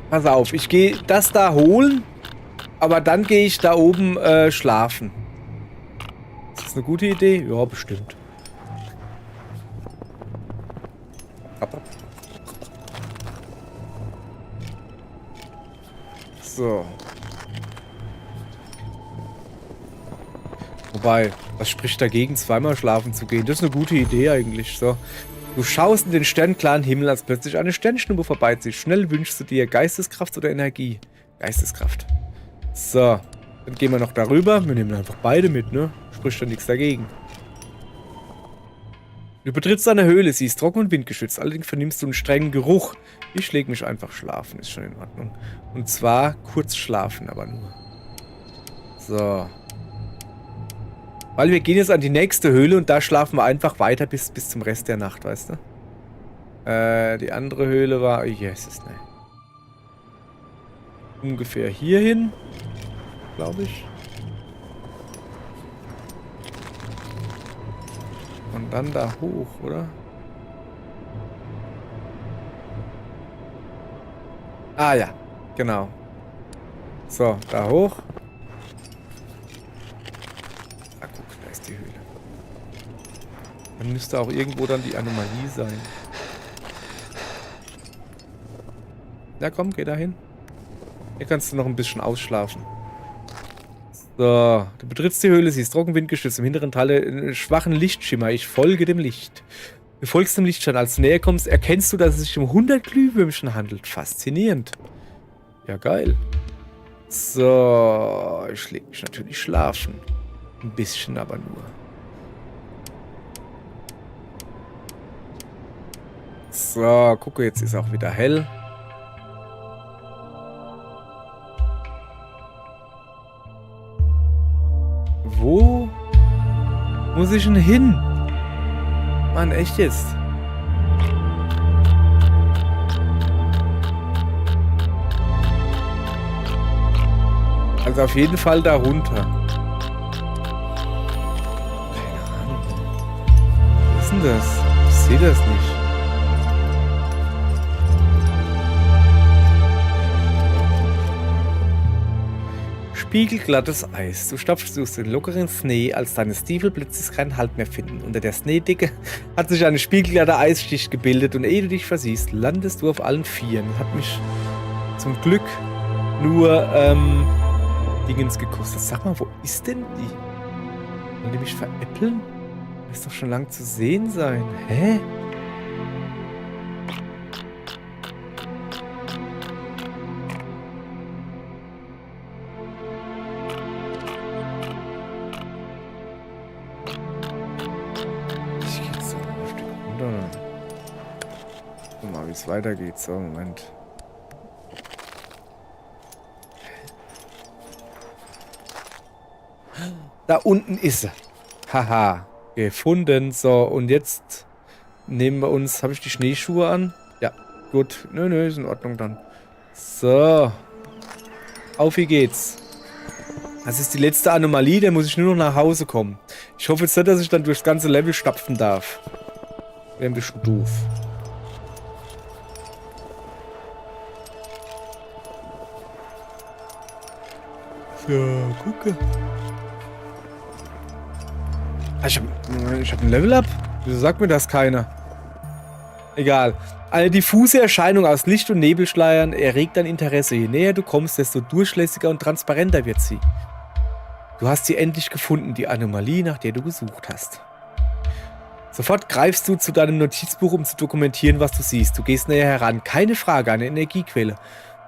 Pass auf, ich gehe das da holen, aber dann gehe ich da oben schlafen. Ist das eine gute Idee? Ja, bestimmt. So. Wobei, was spricht dagegen, zweimal schlafen zu gehen? Das ist eine gute Idee eigentlich. So. Du schaust in den sternklaren Himmel, als plötzlich eine Sternschnuppe vorbeizieht. Schnell wünschst du dir Geisteskraft oder Energie. Geisteskraft. So. Dann gehen wir noch darüber. Wir nehmen einfach beide mit, ne? Spricht da nichts dagegen. Du betrittst eine Höhle, sie ist trocken und windgeschützt. Allerdings vernimmst du einen strengen Geruch. Ich leg mich einfach schlafen, ist schon in Ordnung. Und zwar kurz schlafen, aber nur. So. Weil wir gehen jetzt an die nächste Höhle und da schlafen wir einfach weiter bis zum Rest der Nacht, weißt du? Die andere Höhle war... Jesus, ne. Ungefähr hierhin, glaube ich. Und dann da hoch, oder? Ah ja, genau. So, da hoch. Ah, guck, da ist die Höhle. Dann müsste auch irgendwo dann die Anomalie sein. Ja, komm, geh da hin. Hier kannst du noch ein bisschen ausschlafen. So, du betrittst die Höhle, siehst trockenwindgeschützt im hinteren Teil einen schwachen Lichtschimmer. Ich folge dem Licht. Du folgst dem Lichtschein. Als du näher kommst, erkennst du, dass es sich um 100 Glühwürmchen handelt. Faszinierend. Ja, geil. So, ich leg mich natürlich schlafen. Ein bisschen aber nur. So, gucke, jetzt ist auch wieder hell. Wo muss ich denn hin? Mann, echt jetzt? Also auf jeden Fall da runter. Keine Ahnung. Was ist denn das? Ich sehe das nicht. Spiegelglattes Eis. Du stapfst durch den lockeren Schnee, als deine Stiefel plötzlich keinen Halt mehr finden. Unter der Schneedecke hat sich eine spiegelglatte Eisschicht gebildet und ehe du dich versiehst, landest du auf allen Vieren. Hat mich zum Glück nur Dingens gekostet. Sag mal, wo ist denn die? Wollen die mich veräppeln? Ist doch schon lang zu sehen sein. Hä? Wie es weitergeht. So, Moment. Da unten ist sie. Haha. Gefunden. So, und jetzt nehmen wir uns... Habe ich die Schneeschuhe an? Ja, gut. Nö, ist in Ordnung dann. So. Auf, wie geht's? Das ist die letzte Anomalie, da muss ich nur noch nach Hause kommen. Ich hoffe jetzt nicht, dass ich dann durchs ganze Level stapfen darf. Wäre ein bisschen doof. So, gucke. Ich hab ein Level-Up? Wieso sagt mir das keiner? Egal. Eine diffuse Erscheinung aus Licht- und Nebelschleiern erregt dein Interesse. Je näher du kommst, desto durchlässiger und transparenter wird sie. Du hast sie endlich gefunden, die Anomalie, nach der du gesucht hast. Sofort greifst du zu deinem Notizbuch, um zu dokumentieren, was du siehst. Du gehst näher heran. Keine Frage, eine Energiequelle.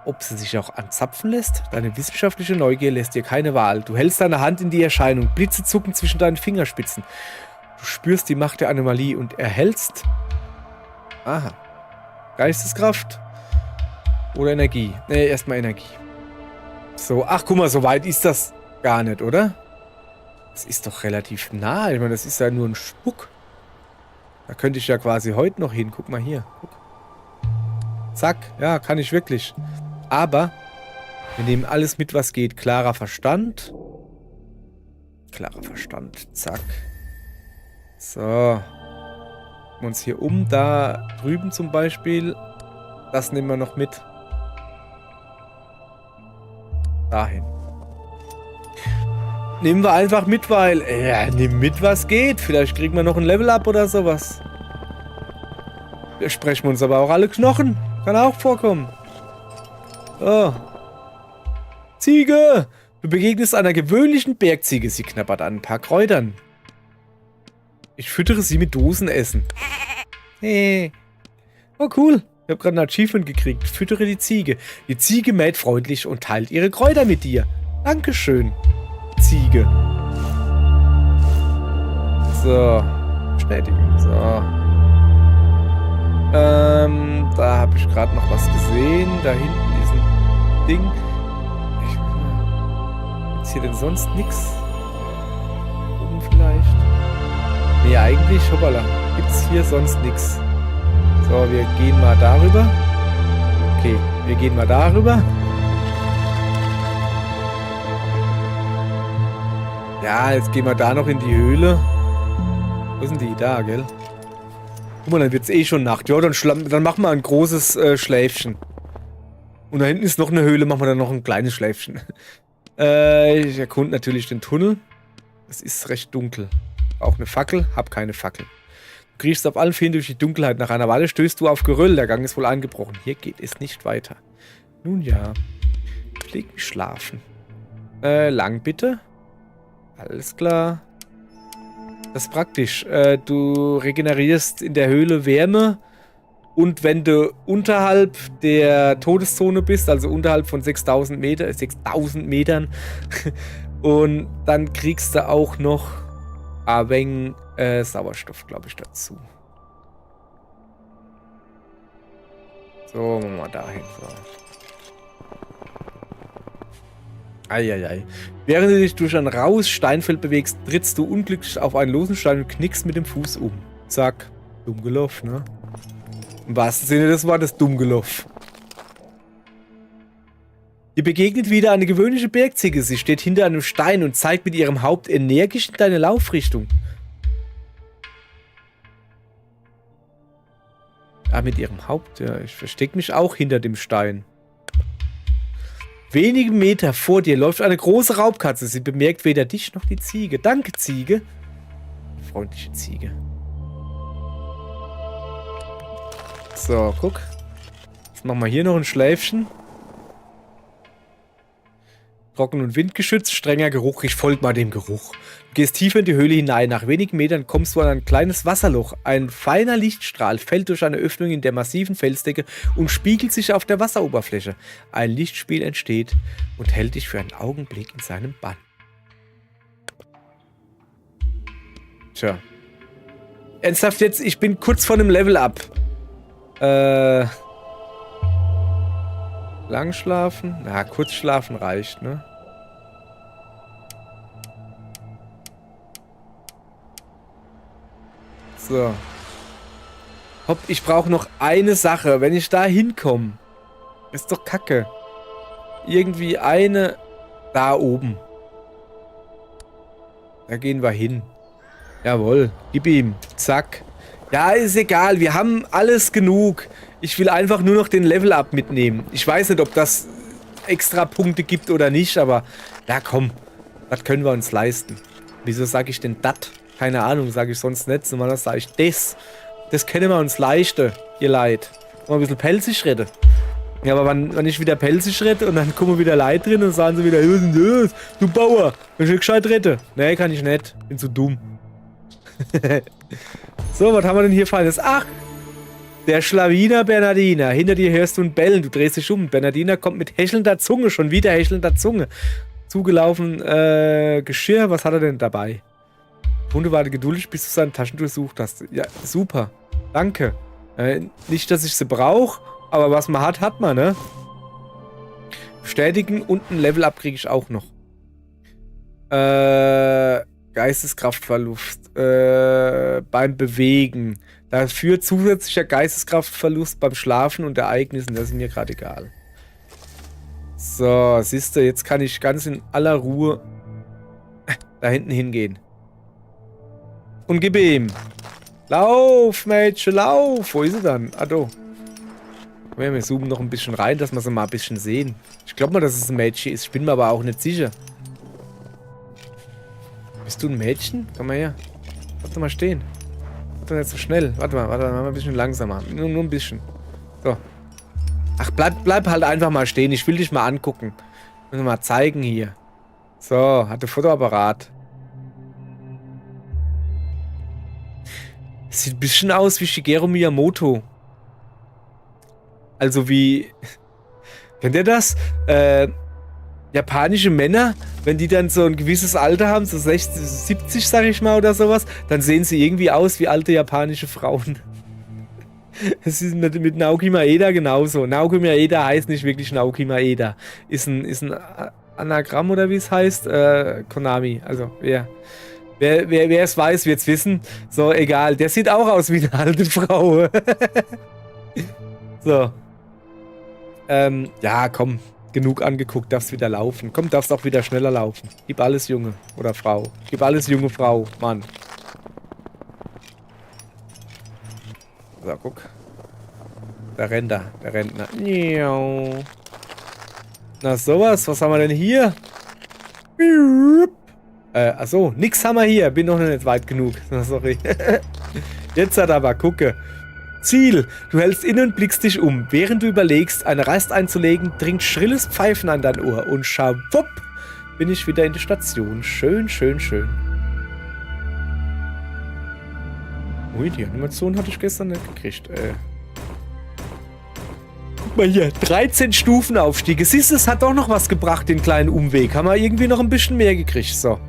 Ob sie sich auch anzapfen lässt? Deine wissenschaftliche Neugier lässt dir keine Wahl. Du hältst deine Hand in die Erscheinung. Blitze zucken zwischen deinen Fingerspitzen. Du spürst die Macht der Anomalie und erhältst... Aha. Geisteskraft oder Energie? Ne, erstmal Energie. So, ach guck mal, so weit ist das gar nicht, oder? Das ist doch relativ nah. Ich meine, das ist ja nur ein Spuck. Da könnte ich ja quasi heute noch hin. Guck mal hier. Guck. Zack. Ja, kann ich wirklich. Aber wir nehmen alles mit, was geht. Klarer Verstand. Klarer Verstand. Zack. So. Gucken wir uns hier um. Da drüben zum Beispiel. Das nehmen wir noch mit. Dahin. Nehmen wir einfach mit, weil... Ja, nimm mit, was geht. Vielleicht kriegen wir noch ein Level-Up oder sowas. Da sprechen wir uns aber auch alle Knochen. Kann auch vorkommen. Oh. Ziege! Du begegnest einer gewöhnlichen Bergziege. Sie knabbert an ein paar Kräutern. Ich füttere sie mit Dosenessen. Hey. Oh, cool. Ich habe gerade ein Achievement gekriegt. Füttere die Ziege. Die Ziege mäht freundlich und teilt ihre Kräuter mit dir. Dankeschön, Ziege. So. Bestätigen. So. Da habe ich gerade noch was gesehen. Da hinten ist ein Ding. Gibt's hier denn sonst nichts? Oben vielleicht? Nee, eigentlich, hoppala. Gibt's hier sonst nichts. So, So, wir gehen mal darüber. Okay, wir gehen mal darüber. Ja, jetzt gehen wir da noch in die Höhle. Wo sind die? Da, gell? Guck mal, dann wird es eh schon Nacht. Ja, dann machen wir ein großes Schläfchen. Und da hinten ist noch eine Höhle, machen wir dann noch ein kleines Schläfchen. Ich erkunde natürlich den Tunnel. Es ist recht dunkel. Auch eine Fackel, hab keine Fackel. Du kriechst auf allen Vieren durch die Dunkelheit. Nach einer Weile stößt du auf Geröll. Der Gang ist wohl eingebrochen. Hier geht es nicht weiter. Nun ja. Ich leg mich schlafen. Lang bitte. Alles klar. Das ist praktisch. Du regenerierst in der Höhle Wärme. Und wenn du unterhalb der Todeszone bist, also unterhalb von 6000 Metern, und dann kriegst du auch noch ein wenig Sauerstoff, glaube ich, dazu. So, machen wir mal dahin. So. Eieiei. Während du dich durch ein raues Steinfeld bewegst, trittst du unglücklich auf einen losen Stein und knickst mit dem Fuß um. Zack. Dumm gelaufen, ne? Im wahrsten Sinne des Wortes dumm gelaufen. Dir begegnet wieder eine gewöhnliche Bergziege. Sie steht hinter einem Stein und zeigt mit ihrem Haupt energisch in deine Laufrichtung. Ah, mit ihrem Haupt, ja. Ich verstecke mich auch hinter dem Stein. Wenige Meter vor dir läuft eine große Raubkatze. Sie bemerkt weder dich noch die Ziege. Danke, Ziege. Freundliche Ziege. So, guck. Jetzt machen wir hier noch ein Schläfchen. Trocken- und windgeschützt, strenger Geruch. Ich folge mal dem Geruch. Du gehst tiefer in die Höhle hinein. Nach wenigen Metern kommst du an ein kleines Wasserloch. Ein feiner Lichtstrahl fällt durch eine Öffnung in der massiven Felsdecke und spiegelt sich auf der Wasseroberfläche. Ein Lichtspiel entsteht und hält dich für einen Augenblick in seinem Bann. Tja. Ernsthaft jetzt, ich bin kurz vor einem Level-Up. Lang schlafen? Na, kurz schlafen reicht, ne? So. Hopp, ich brauche noch eine Sache. Wenn ich da hinkomme, ist doch kacke. Irgendwie eine da oben. Da gehen wir hin. Jawohl, gib ihm. Zack. Ja, ist egal. Wir haben alles genug. Ich will einfach nur noch den Level-Up mitnehmen. Ich weiß nicht, ob das extra Punkte gibt oder nicht, aber ja, komm. Das können wir uns leisten. Wieso sage ich denn das? Keine Ahnung, sage ich sonst nicht. Sondern sage ich das. Das können wir uns leisten, ihr Leid. Mal ein bisschen pelzig reden. Ja, aber wenn ich wieder pelzig rede und dann kommen wieder Leute drin und sagen sie wieder, was ist denn das? Du Bauer, wenn ich gescheit rette. Nee, kann ich nicht. Bin zu dumm. So, was haben wir denn hier Feines? Ach, der Schlawiner Bernardiner. Hinter dir hörst du ein Bellen. Du drehst dich um. Bernardiner kommt mit hechelnder Zunge. Schon wieder hechelnder Zunge. Zugelaufen, Geschirr. Was hat er denn dabei? Hunde, warte geduldig, bis du seine Taschen durchsucht hast. Ja, super. Danke. Nicht, dass ich sie brauche, aber was man hat, hat man, ne? Bestätigen und ein Level-Up kriege ich auch noch. Geisteskraftverlust beim Bewegen. Dafür zusätzlicher Geisteskraftverlust beim Schlafen und Ereignissen. Das ist mir gerade egal. So, siehst du, jetzt kann ich ganz in aller Ruhe da hinten hingehen. Und gib ihm. Lauf, Mädchen, lauf. Wo ist sie dann? Ah, da. Wir zoomen noch ein bisschen rein, dass wir sie mal ein bisschen sehen. Ich glaube mal, dass es ein Mädchen ist. Ich bin mir aber auch nicht sicher. Bist du ein Mädchen? Komm mal her. Warte mal stehen. Warte nicht so schnell. Warte mal, ein bisschen langsamer. Nur ein bisschen. So. Ach, bleib halt einfach mal stehen. Ich will dich mal angucken. Ich will mal zeigen hier. So, hatte Fotoapparat. Sieht ein bisschen aus wie Shigeru Miyamoto. Also wie... Kennt ihr das? Japanische Männer, wenn die dann so ein gewisses Alter haben, so 60, 70, sag ich mal, oder sowas, dann sehen sie irgendwie aus wie alte japanische Frauen. Es ist mit Naoki Maeda genauso. Naoki Maeda heißt nicht wirklich Naoki Maeda. Ist ein Anagramm oder wie es heißt? Konami. Also, wer es weiß, wird es wissen. So, egal. Der sieht auch aus wie eine alte Frau. So. Ja, komm. Genug angeguckt, darfst wieder laufen. Komm, darfst auch wieder schneller laufen. Gib alles, Junge oder Frau. Gib alles, junge Frau, Mann. So, guck. Der Rentner. Na sowas, was haben wir denn hier? Achso, nix haben wir hier. Bin noch nicht weit genug. Sorry. Jetzt hat aber, gucke. Ziel. Du hältst inne und blickst dich um. Während du überlegst, eine Rast einzulegen, dringt schrilles Pfeifen an dein Ohr. Und schawupp, bin ich wieder in der Station. Schön, schön, schön. Ui, die Animation hatte ich gestern nicht gekriegt. Guck mal hier, 13 Stufenaufstiege. Siehst du, es hat doch noch was gebracht, den kleinen Umweg. Haben wir irgendwie noch ein bisschen mehr gekriegt. So.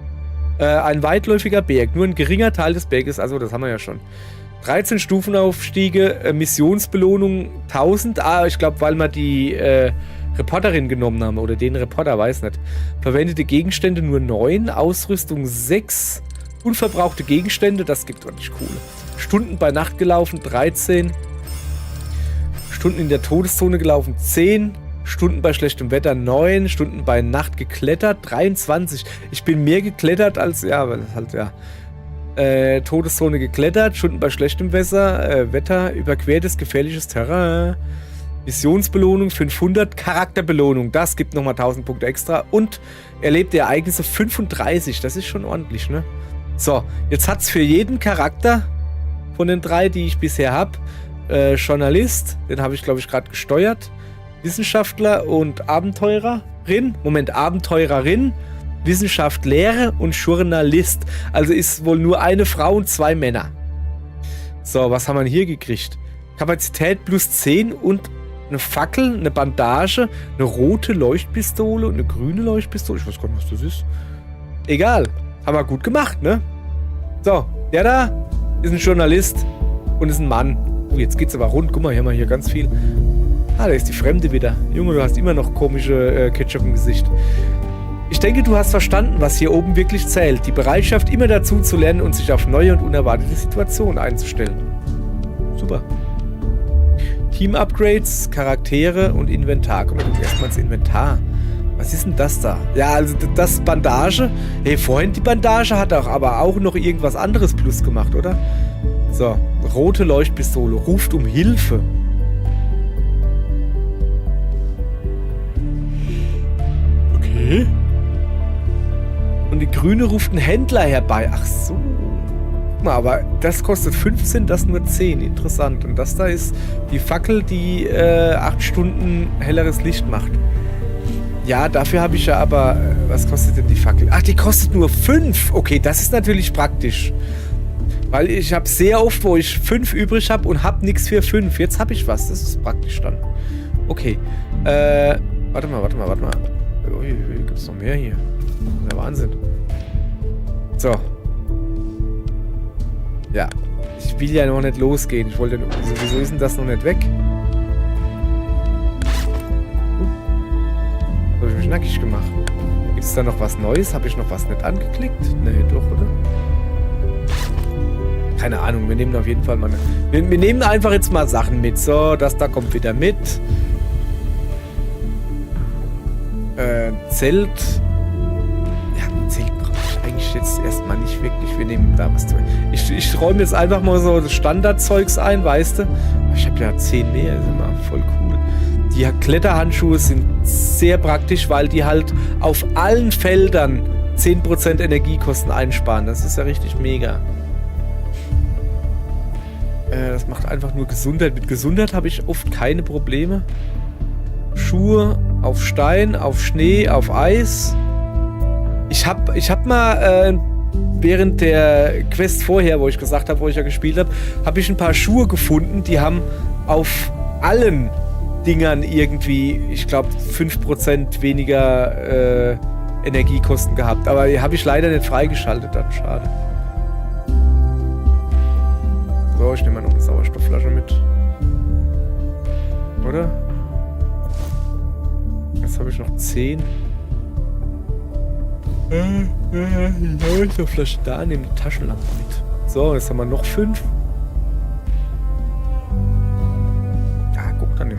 Ein weitläufiger Berg. Nur ein geringer Teil des Berges. Also, das haben wir ja schon. 13 Stufenaufstiege, Missionsbelohnung 1000. Ich glaube, weil wir die Reporterin genommen haben. Oder den Reporter, weiß nicht. Verwendete Gegenstände nur 9. Ausrüstung 6. Unverbrauchte Gegenstände, das gibt ordentlich Kohle. Stunden bei Nacht gelaufen, 13. Stunden in der Todeszone gelaufen, 10. Stunden bei schlechtem Wetter, 9. Stunden bei Nacht geklettert, 23. Ich bin mehr geklettert als, ja, weil das halt, ja. Todeszone geklettert, Stunden bei schlechtem Wetter, überquertes gefährliches Terrain. Missionsbelohnung 500, Charakterbelohnung, das gibt nochmal 1000 Punkte extra. Und erlebte Ereignisse 35, das ist schon ordentlich, ne? So, jetzt hat es für jeden Charakter von den 3, die ich bisher habe, Journalist, den habe ich glaube ich gerade gesteuert, Wissenschaftler und Abenteurerin, Abenteurerin, Wissenschaftslehre und Journalist. Also ist wohl nur eine Frau und 2 Männer. So, was haben wir hier gekriegt? Kapazität plus 10 und eine Fackel, eine Bandage, eine rote Leuchtpistole und eine grüne Leuchtpistole. Ich weiß gar nicht, was das ist. Egal. Haben wir gut gemacht, ne? So, der da ist ein Journalist und ist ein Mann. Oh, jetzt geht's aber rund. Guck mal, hier haben wir hier ganz viel. Da ist die Fremde wieder. Junge, du hast immer noch komische Ketchup im Gesicht. Ich denke, du hast verstanden, was hier oben wirklich zählt. Die Bereitschaft, immer dazu zu lernen und sich auf neue und unerwartete Situationen einzustellen. Super. Team-Upgrades, Charaktere und Inventar. Guck mal, erstmal ins Inventar. Was ist denn das da? Ja, also das Bandage. Hey, vorhin die Bandage hat aber auch noch irgendwas anderes plus gemacht, oder? So, rote Leuchtpistole. Ruft um Hilfe. Okay. Und die grüne ruft einen Händler herbei. Ach so. Guck mal, aber das kostet 15, das nur 10. Interessant. Und das da ist die Fackel, die 8 Stunden helleres Licht macht. Ja, dafür habe ich ja aber... Was kostet denn die Fackel? Ach, die kostet nur 5. Okay, das ist natürlich praktisch. Weil ich habe sehr oft, wo ich 5 übrig habe und habe nichts für 5. Jetzt habe ich was. Das ist praktisch dann. Okay. Warte mal. Ui, gibt es noch mehr hier? Der Wahnsinn. So. Ja. Ich will ja noch nicht losgehen. Ich wollte... Wieso ist denn das noch nicht weg? Habe ich mich nackig gemacht. Gibt es da noch was Neues? Habe ich noch was nicht angeklickt? Nee, doch, oder? Keine Ahnung, wir nehmen auf jeden Fall mal... Wir nehmen einfach jetzt mal Sachen mit. So, das da kommt wieder mit. Zelt. Ja, Zelt brauche ich eigentlich jetzt erstmal nicht wirklich. Wir nehmen da was zu. Ich räume jetzt einfach mal so das Standardzeugs ein, weißt du? Ich habe ja 10 mehr, ist immer voll cool. Die Kletterhandschuhe sind sehr praktisch, weil die halt auf allen Feldern 10% Energiekosten einsparen. Das ist ja richtig mega. Das macht einfach nur Gesundheit. Mit Gesundheit habe ich oft keine Probleme. Schuhe auf Stein, auf Schnee, auf Eis. Ich hab mal während der Quest vorher, wo ich gesagt habe, wo ich ja gespielt habe, habe ich ein paar Schuhe gefunden, die haben auf allen Dingern irgendwie, ich glaube, 5% weniger Energiekosten gehabt. Aber die habe ich leider nicht freigeschaltet dann. Schade. So, ich nehme mal noch eine Sauerstoffflasche mit. Oder? Jetzt habe ich noch 10. Die Sauerstoffflasche da, nehme die Taschenlampe mit. So, jetzt haben wir noch 5. Ja, guck, dann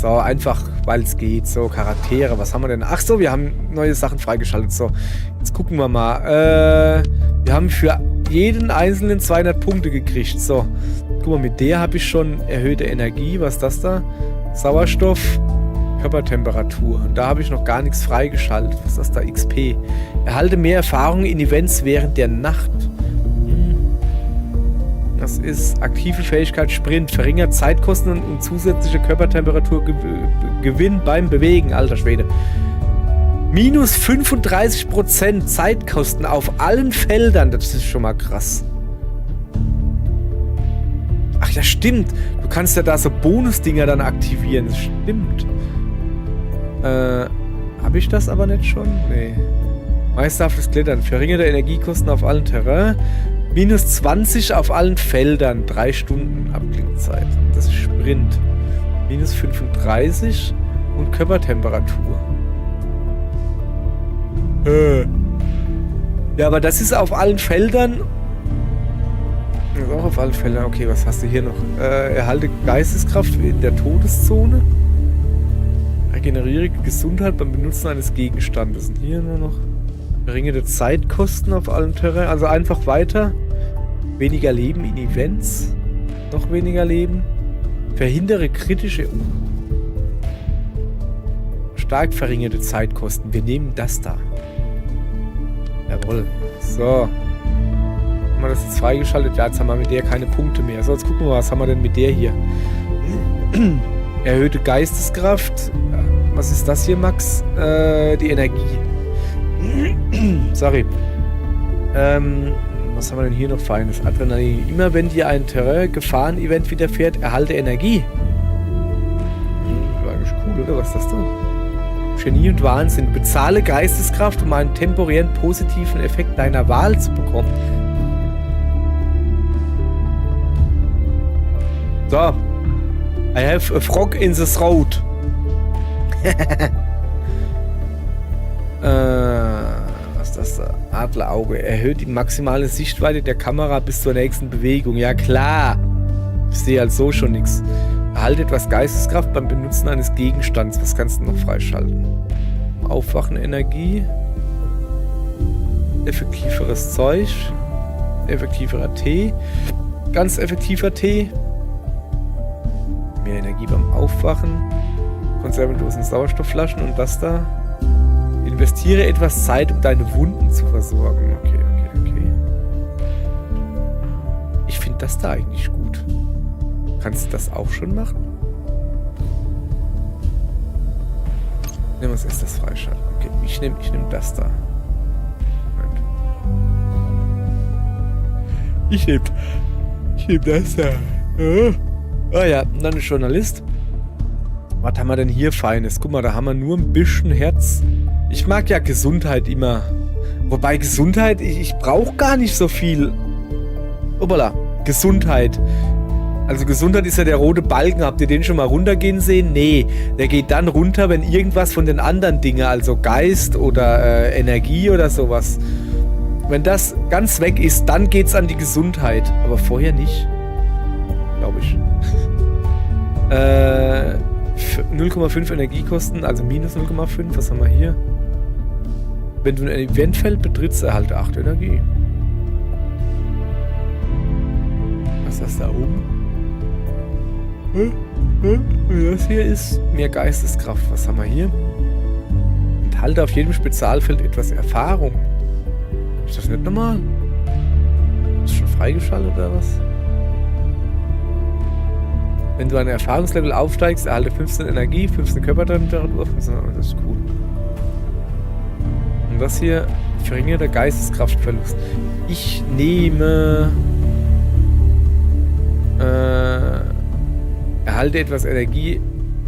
So, einfach, weil es geht. So, Charaktere, was haben wir denn? Ach so, wir haben neue Sachen freigeschaltet. So, jetzt gucken wir mal. Wir haben für jeden einzelnen 200 Punkte gekriegt. So, guck mal, mit der habe ich schon erhöhte Energie. Was ist das da? Sauerstoff, Körpertemperatur. Und da habe ich noch gar nichts freigeschaltet. Was ist das da? XP. Erhalte mehr Erfahrung in Events während der Nacht. Das ist aktive Fähigkeit Sprint. Verringert Zeitkosten und zusätzliche Körpertemperaturgewinn beim Bewegen. Alter Schwede. Minus 35% Zeitkosten auf allen Feldern. Das ist schon mal krass. Ach ja, stimmt. Du kannst ja da so Bonusdinger dann aktivieren. Das stimmt. Habe ich das aber nicht schon? Nee. Meisterhaftes Klettern. Verringerte Energiekosten auf allen Terrain. Minus 20 auf allen Feldern. 3 Stunden Abklingzeit. Das ist Sprint. Minus 35 und Körpertemperatur. Ja, aber das ist auf allen Feldern. Das ist auch auf allen Feldern. Okay, was hast du hier noch? Erhalte Geisteskraft in der Todeszone. Regeneriere Gesundheit beim Benutzen eines Gegenstandes. Und hier nur noch verringerte Zeitkosten auf allen Terrain. Also einfach weiter. Weniger Leben in Events. Noch weniger Leben. Verhindere kritische... Stark verringerte Zeitkosten. Wir nehmen das da. Jawohl. So. Haben wir das jetzt freigeschaltet? Ja, jetzt haben wir mit der keine Punkte mehr. So, jetzt gucken wir mal, was haben wir denn mit der hier? Erhöhte Geisteskraft. Was ist das hier, Max? Die Energie. Sorry. Was haben wir denn hier noch Feines? Adrenalin. Immer wenn dir ein Terrain-Gefahren-Event widerfährt, erhalte Energie. Das war eigentlich cool, oder? Was ist das da? Genie und Wahnsinn. Bezahle Geisteskraft, um einen temporären positiven Effekt deiner Wahl zu bekommen. So. I have a frog in the throat. Was ist das da? Adlerauge. Erhöht die maximale Sichtweite der Kamera bis zur nächsten Bewegung. Ja klar. Ich sehe halt so schon nichts. Erhalte etwas Geisteskraft beim Benutzen eines Gegenstands. Was kannst du noch freischalten? Aufwachen Energie. Effektiveres Zeug. Effektiverer Tee. Ganz effektiver Tee. Mehr Energie beim Aufwachen. Konservendosen Sauerstoffflaschen und das da. Investiere etwas Zeit, um deine Wunden zu versorgen. Okay. Ich finde das da eigentlich gut. Kannst du das auch schon machen? Nehmen wir uns erst das freischalten. Okay, ich nehm das da. Moment. Ich nehm das da. Ah ja, und dann ein Journalist. Was haben wir denn hier Feines? Guck mal, da haben wir nur ein bisschen Herz. Ich mag ja Gesundheit immer. Wobei Gesundheit, ich brauche gar nicht so viel. Obala, Gesundheit. Also Gesundheit ist ja der rote Balken. Habt ihr den schon mal runtergehen sehen? Nee, der geht dann runter, wenn irgendwas von den anderen Dingen, also Geist oder Energie oder sowas, wenn das ganz weg ist, dann geht's an die Gesundheit. Aber vorher nicht. Glaube ich. 0,5 Energiekosten, also minus 0,5. Was haben wir hier? Wenn du ein Eventfeld betrittst, erhalte 8 Energie. Was ist das da oben? Das hier ist mehr Geisteskraft. Was haben wir hier? Enthalte auf jedem Spezialfeld etwas Erfahrung. Ist das nicht normal? Ist schon freigeschaltet oder was? Wenn du ein Erfahrungslevel aufsteigst, erhalte 15 Energie, 15 Körpertemperatur, 15... Das ist cool. Und das hier, verringerter Geisteskraftverlust. Ich nehme... erhalte etwas Energie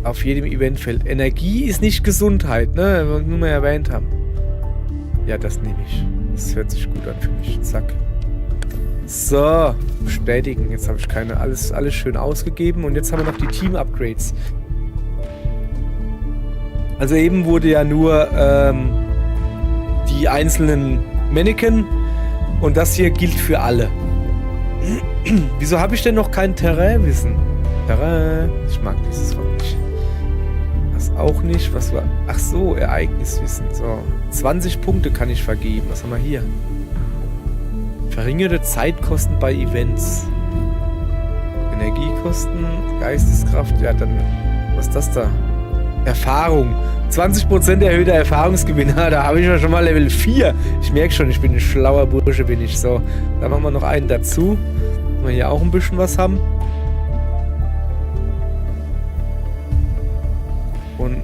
auf jedem Eventfeld. Energie ist nicht Gesundheit, ne? Wenn wir nur mal erwähnt haben. Ja, das nehme ich. Das hört sich gut an für mich. Zack. So, bestätigen. Jetzt habe ich alles schön ausgegeben. Und jetzt haben wir noch die Team-Upgrades. Also eben wurde ja nur die einzelnen Mannequin. Und das hier gilt für alle. Wieso habe ich denn noch kein Terrain-Wissen? Terrain. Ich mag dieses Wort nicht. auch nicht. Was war... Ach so, Ereigniswissen. So, 20 Punkte kann ich vergeben. Was haben wir hier? Verringerte Zeitkosten bei Events. Energiekosten, Geisteskraft. Ja, dann... Was ist das da? Erfahrung. 20% erhöhter Erfahrungsgewinn. Da habe ich ja schon mal Level 4. Ich merke schon, ich bin ein schlauer Bursche, bin ich so. Da machen wir noch einen dazu. Dass wir hier auch ein bisschen was haben. Und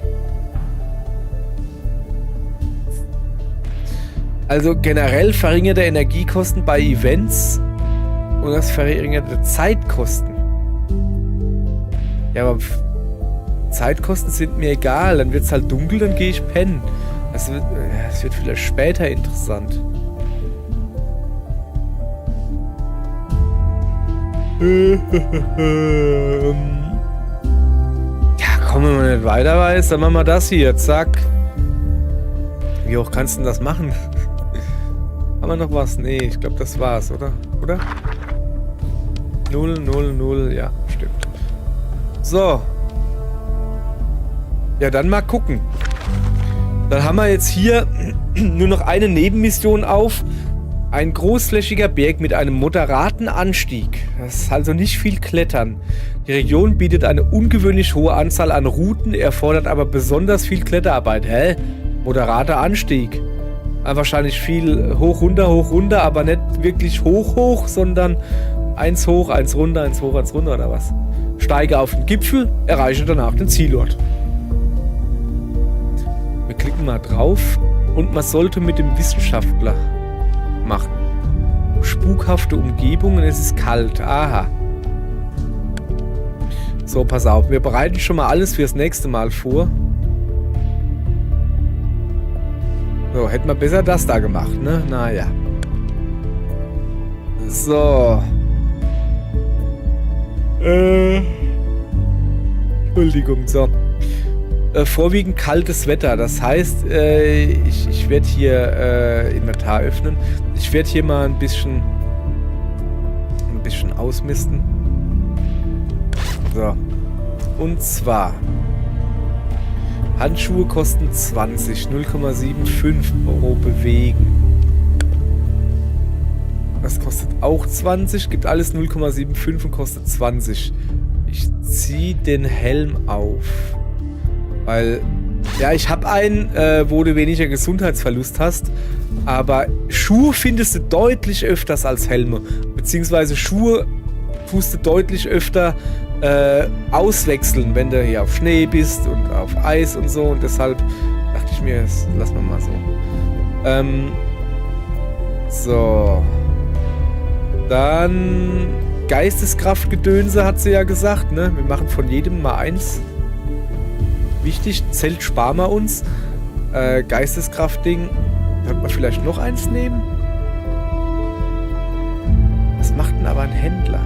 also generell verringerte Energiekosten bei Events und das verringerte Zeitkosten. Ja, aber Zeitkosten sind mir egal. Dann wird es halt dunkel, dann gehe ich pennen. Das wird vielleicht später interessant. Ja, komm, wenn man nicht weiter weiß, dann machen wir das hier. Zack. Wie hoch kannst du denn das machen? Haben wir noch was? Nee, ich glaube, das war's, oder? Oder? 0, 0, 0. Ja, stimmt. So. Ja, dann mal gucken. Dann haben wir jetzt hier nur noch eine Nebenmission auf. Ein großflächiger Berg mit einem moderaten Anstieg. Das ist also nicht viel Klettern. Die Region bietet eine ungewöhnlich hohe Anzahl an Routen, erfordert aber besonders viel Kletterarbeit. Hä? Moderater Anstieg. Wahrscheinlich viel hoch, runter, aber nicht wirklich hoch, sondern eins hoch, eins runter, eins hoch, eins runter oder was? Steige auf den Gipfel, erreiche danach den Zielort. Wir klicken mal drauf und man sollte mit dem Wissenschaftler machen. Spukhafte Umgebungen, es ist kalt. Aha. So, pass auf. Wir bereiten schon mal alles fürs nächste Mal vor. So, hätten wir besser das da gemacht, ne? Naja. So. Entschuldigung, so. Vorwiegend kaltes Wetter. Das heißt, ich werde hier Inventar öffnen. Ich werde hier mal ein bisschen ausmisten. So. Und zwar Handschuhe kosten 20, 0,75 pro bewegen. Das kostet auch 20, gibt alles 0,75 und kostet 20. Ich ziehe den Helm auf. Weil, ja, ich habe einen, wo du weniger Gesundheitsverlust hast, aber Schuhe findest du deutlich öfters als Helme. Beziehungsweise Schuhe tust du deutlich öfter auswechseln, wenn du hier auf Schnee bist und auf Eis und so. Und deshalb dachte ich mir, das lassen wir mal so. So. Dann Geisteskraftgedönse hat sie ja gesagt, ne? Wir machen von jedem mal eins. Wichtig, Zelt sparen wir uns. Geisteskraftding. Könnte man vielleicht noch eins nehmen? Was macht denn aber ein Händler?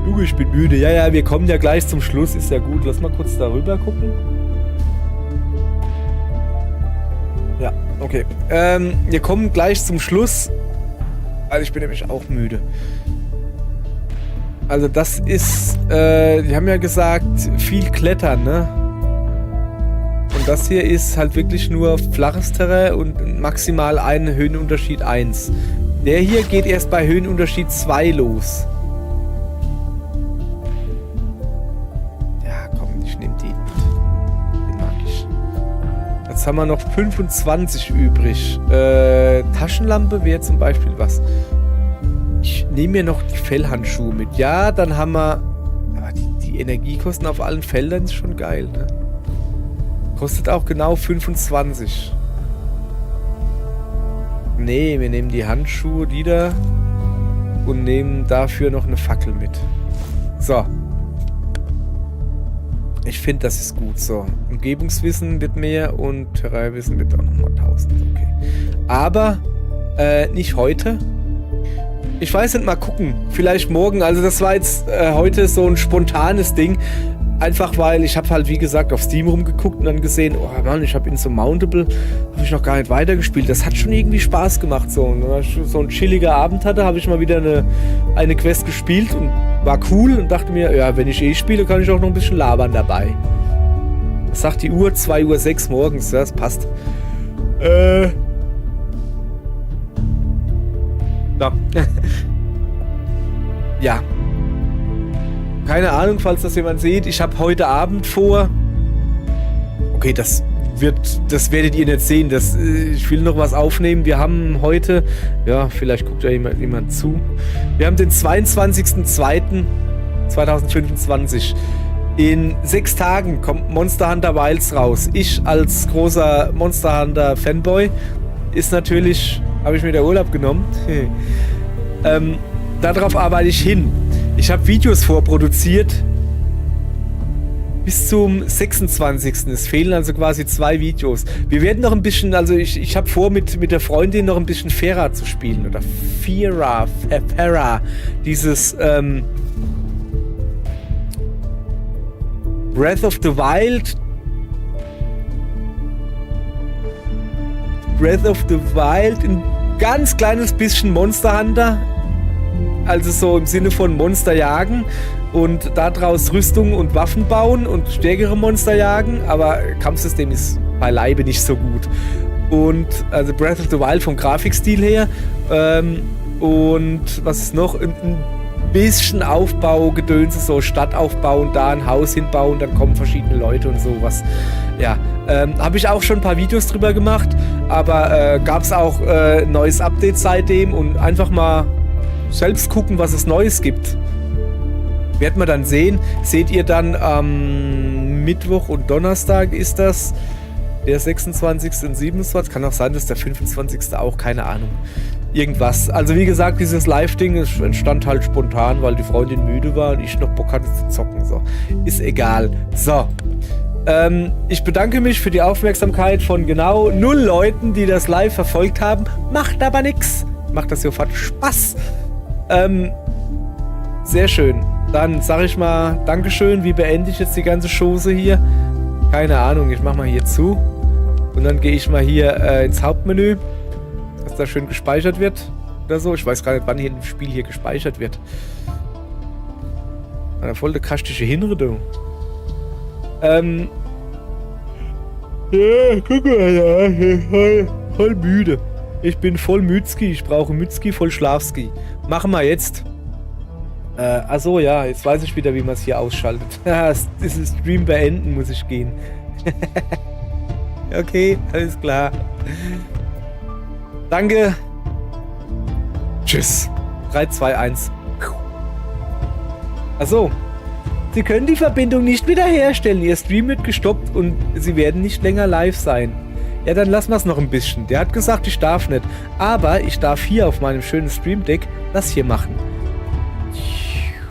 Junge, ich bin müde. Ja, wir kommen ja gleich zum Schluss. Ist ja gut. Lass mal kurz darüber gucken. Ja, okay. Wir kommen gleich zum Schluss. Also ich bin nämlich auch müde. Also das ist, die haben ja gesagt, viel Klettern, ne? Und das hier ist halt wirklich nur flaches Terrain und maximal einen Höhenunterschied 1. Der hier geht erst bei Höhenunterschied 2 los. Ja, komm, ich nehme den mit. Den mag ich. Jetzt haben wir noch 25 übrig. Taschenlampe wäre zum Beispiel was. Ich nehme mir noch die Fellhandschuhe mit. Ja, dann haben wir... Aber die Energiekosten auf allen Feldern ist schon geil, ne? Kostet auch genau 25. Nee, wir nehmen die Handschuhe, die da. Und nehmen dafür noch eine Fackel mit. So. Ich finde, das ist gut. So. Umgebungswissen wird mehr und Terrainwissen wird auch nochmal 1000. Okay. Aber nicht heute. Ich weiß nicht, mal gucken. Vielleicht morgen. Also das war jetzt heute so ein spontanes Ding. Einfach weil ich habe halt, wie gesagt, auf Steam rumgeguckt und dann gesehen, oh Mann, ich habe Insurmountable, habe ich noch gar nicht weitergespielt. Das hat schon irgendwie Spaß gemacht. So, und als ich so ein chilliger Abend hatte, habe ich mal wieder eine Quest gespielt und war cool und dachte mir, ja, wenn ich spiele, kann ich auch noch ein bisschen labern dabei. Das sagt die Uhr, 2:06 Uhr morgens, ja, das passt. Ja. Ja. Keine Ahnung, falls das jemand sieht. Ich habe heute Abend vor. Okay, das werdet ihr nicht sehen. Ich will noch was aufnehmen. Wir haben heute, ja, vielleicht guckt ja jemand zu. Wir haben den 22.02.2025. In 6 Tagen kommt Monster Hunter Wilds raus. Ich als großer Monster Hunter Fanboy habe ich mir der Urlaub genommen. Darauf arbeite ich hin. Ich habe Videos vorproduziert bis zum 26. Es fehlen also quasi 2 Videos. Wir werden noch ein bisschen, also ich habe vor, mit der Freundin noch ein bisschen Fera zu spielen. Oder Fera. Dieses Breath of the Wild. Ein ganz kleines bisschen Monster Hunter. Also so im Sinne von Monster jagen und daraus Rüstung und Waffen bauen und stärkere Monster jagen, aber Kampfsystem ist beileibe nicht so gut. Und also Breath of the Wild vom Grafikstil her und was ist noch? Ein bisschen Aufbaugedönse, so Stadt aufbauen, da ein Haus hinbauen, dann kommen verschiedene Leute und sowas. Ja, habe ich auch schon ein paar Videos drüber gemacht, aber gab es auch neues Update seitdem und einfach mal selbst gucken, was es Neues gibt. Werden wir dann sehen. Seht ihr dann am Mittwoch und Donnerstag ist das. Der 26. und 27. Kann auch sein, dass der 25. auch, keine Ahnung. Irgendwas. Also wie gesagt, dieses Live-Ding entstand halt spontan, weil die Freundin müde war und ich noch Bock hatte zu zocken. So. Ist egal. So. Ich bedanke mich für die Aufmerksamkeit von genau 0 Leuten, die das live verfolgt haben. Macht aber nix. Macht das sofort Spaß. Sehr schön. Dann sage ich mal Dankeschön. Wie beende ich jetzt die ganze Chose hier? Keine Ahnung. Ich mache mal hier zu. Und dann gehe ich mal hier ins Hauptmenü. Dass da schön gespeichert wird. Oder so. Ich weiß gar nicht, wann hier im Spiel hier gespeichert wird. Eine voll kastische Hinrichtung. Ja, guck mal, ja. Voll müde. Ich bin voll Mützki. Ich brauche Mützki voll Schlafski. Machen wir jetzt. Achso, ja, jetzt weiß ich wieder, wie man es hier ausschaltet. Dieses Stream beenden muss ich gehen. Okay, alles klar. Danke. Tschüss. 3, 2, 1. Achso. Sie können die Verbindung nicht wiederherstellen. Ihr Stream wird gestoppt und Sie werden nicht länger live sein. Ja, dann lassen wir es noch ein bisschen. Der hat gesagt, ich darf nicht. Aber ich darf hier auf meinem schönen Stream Deck das hier machen.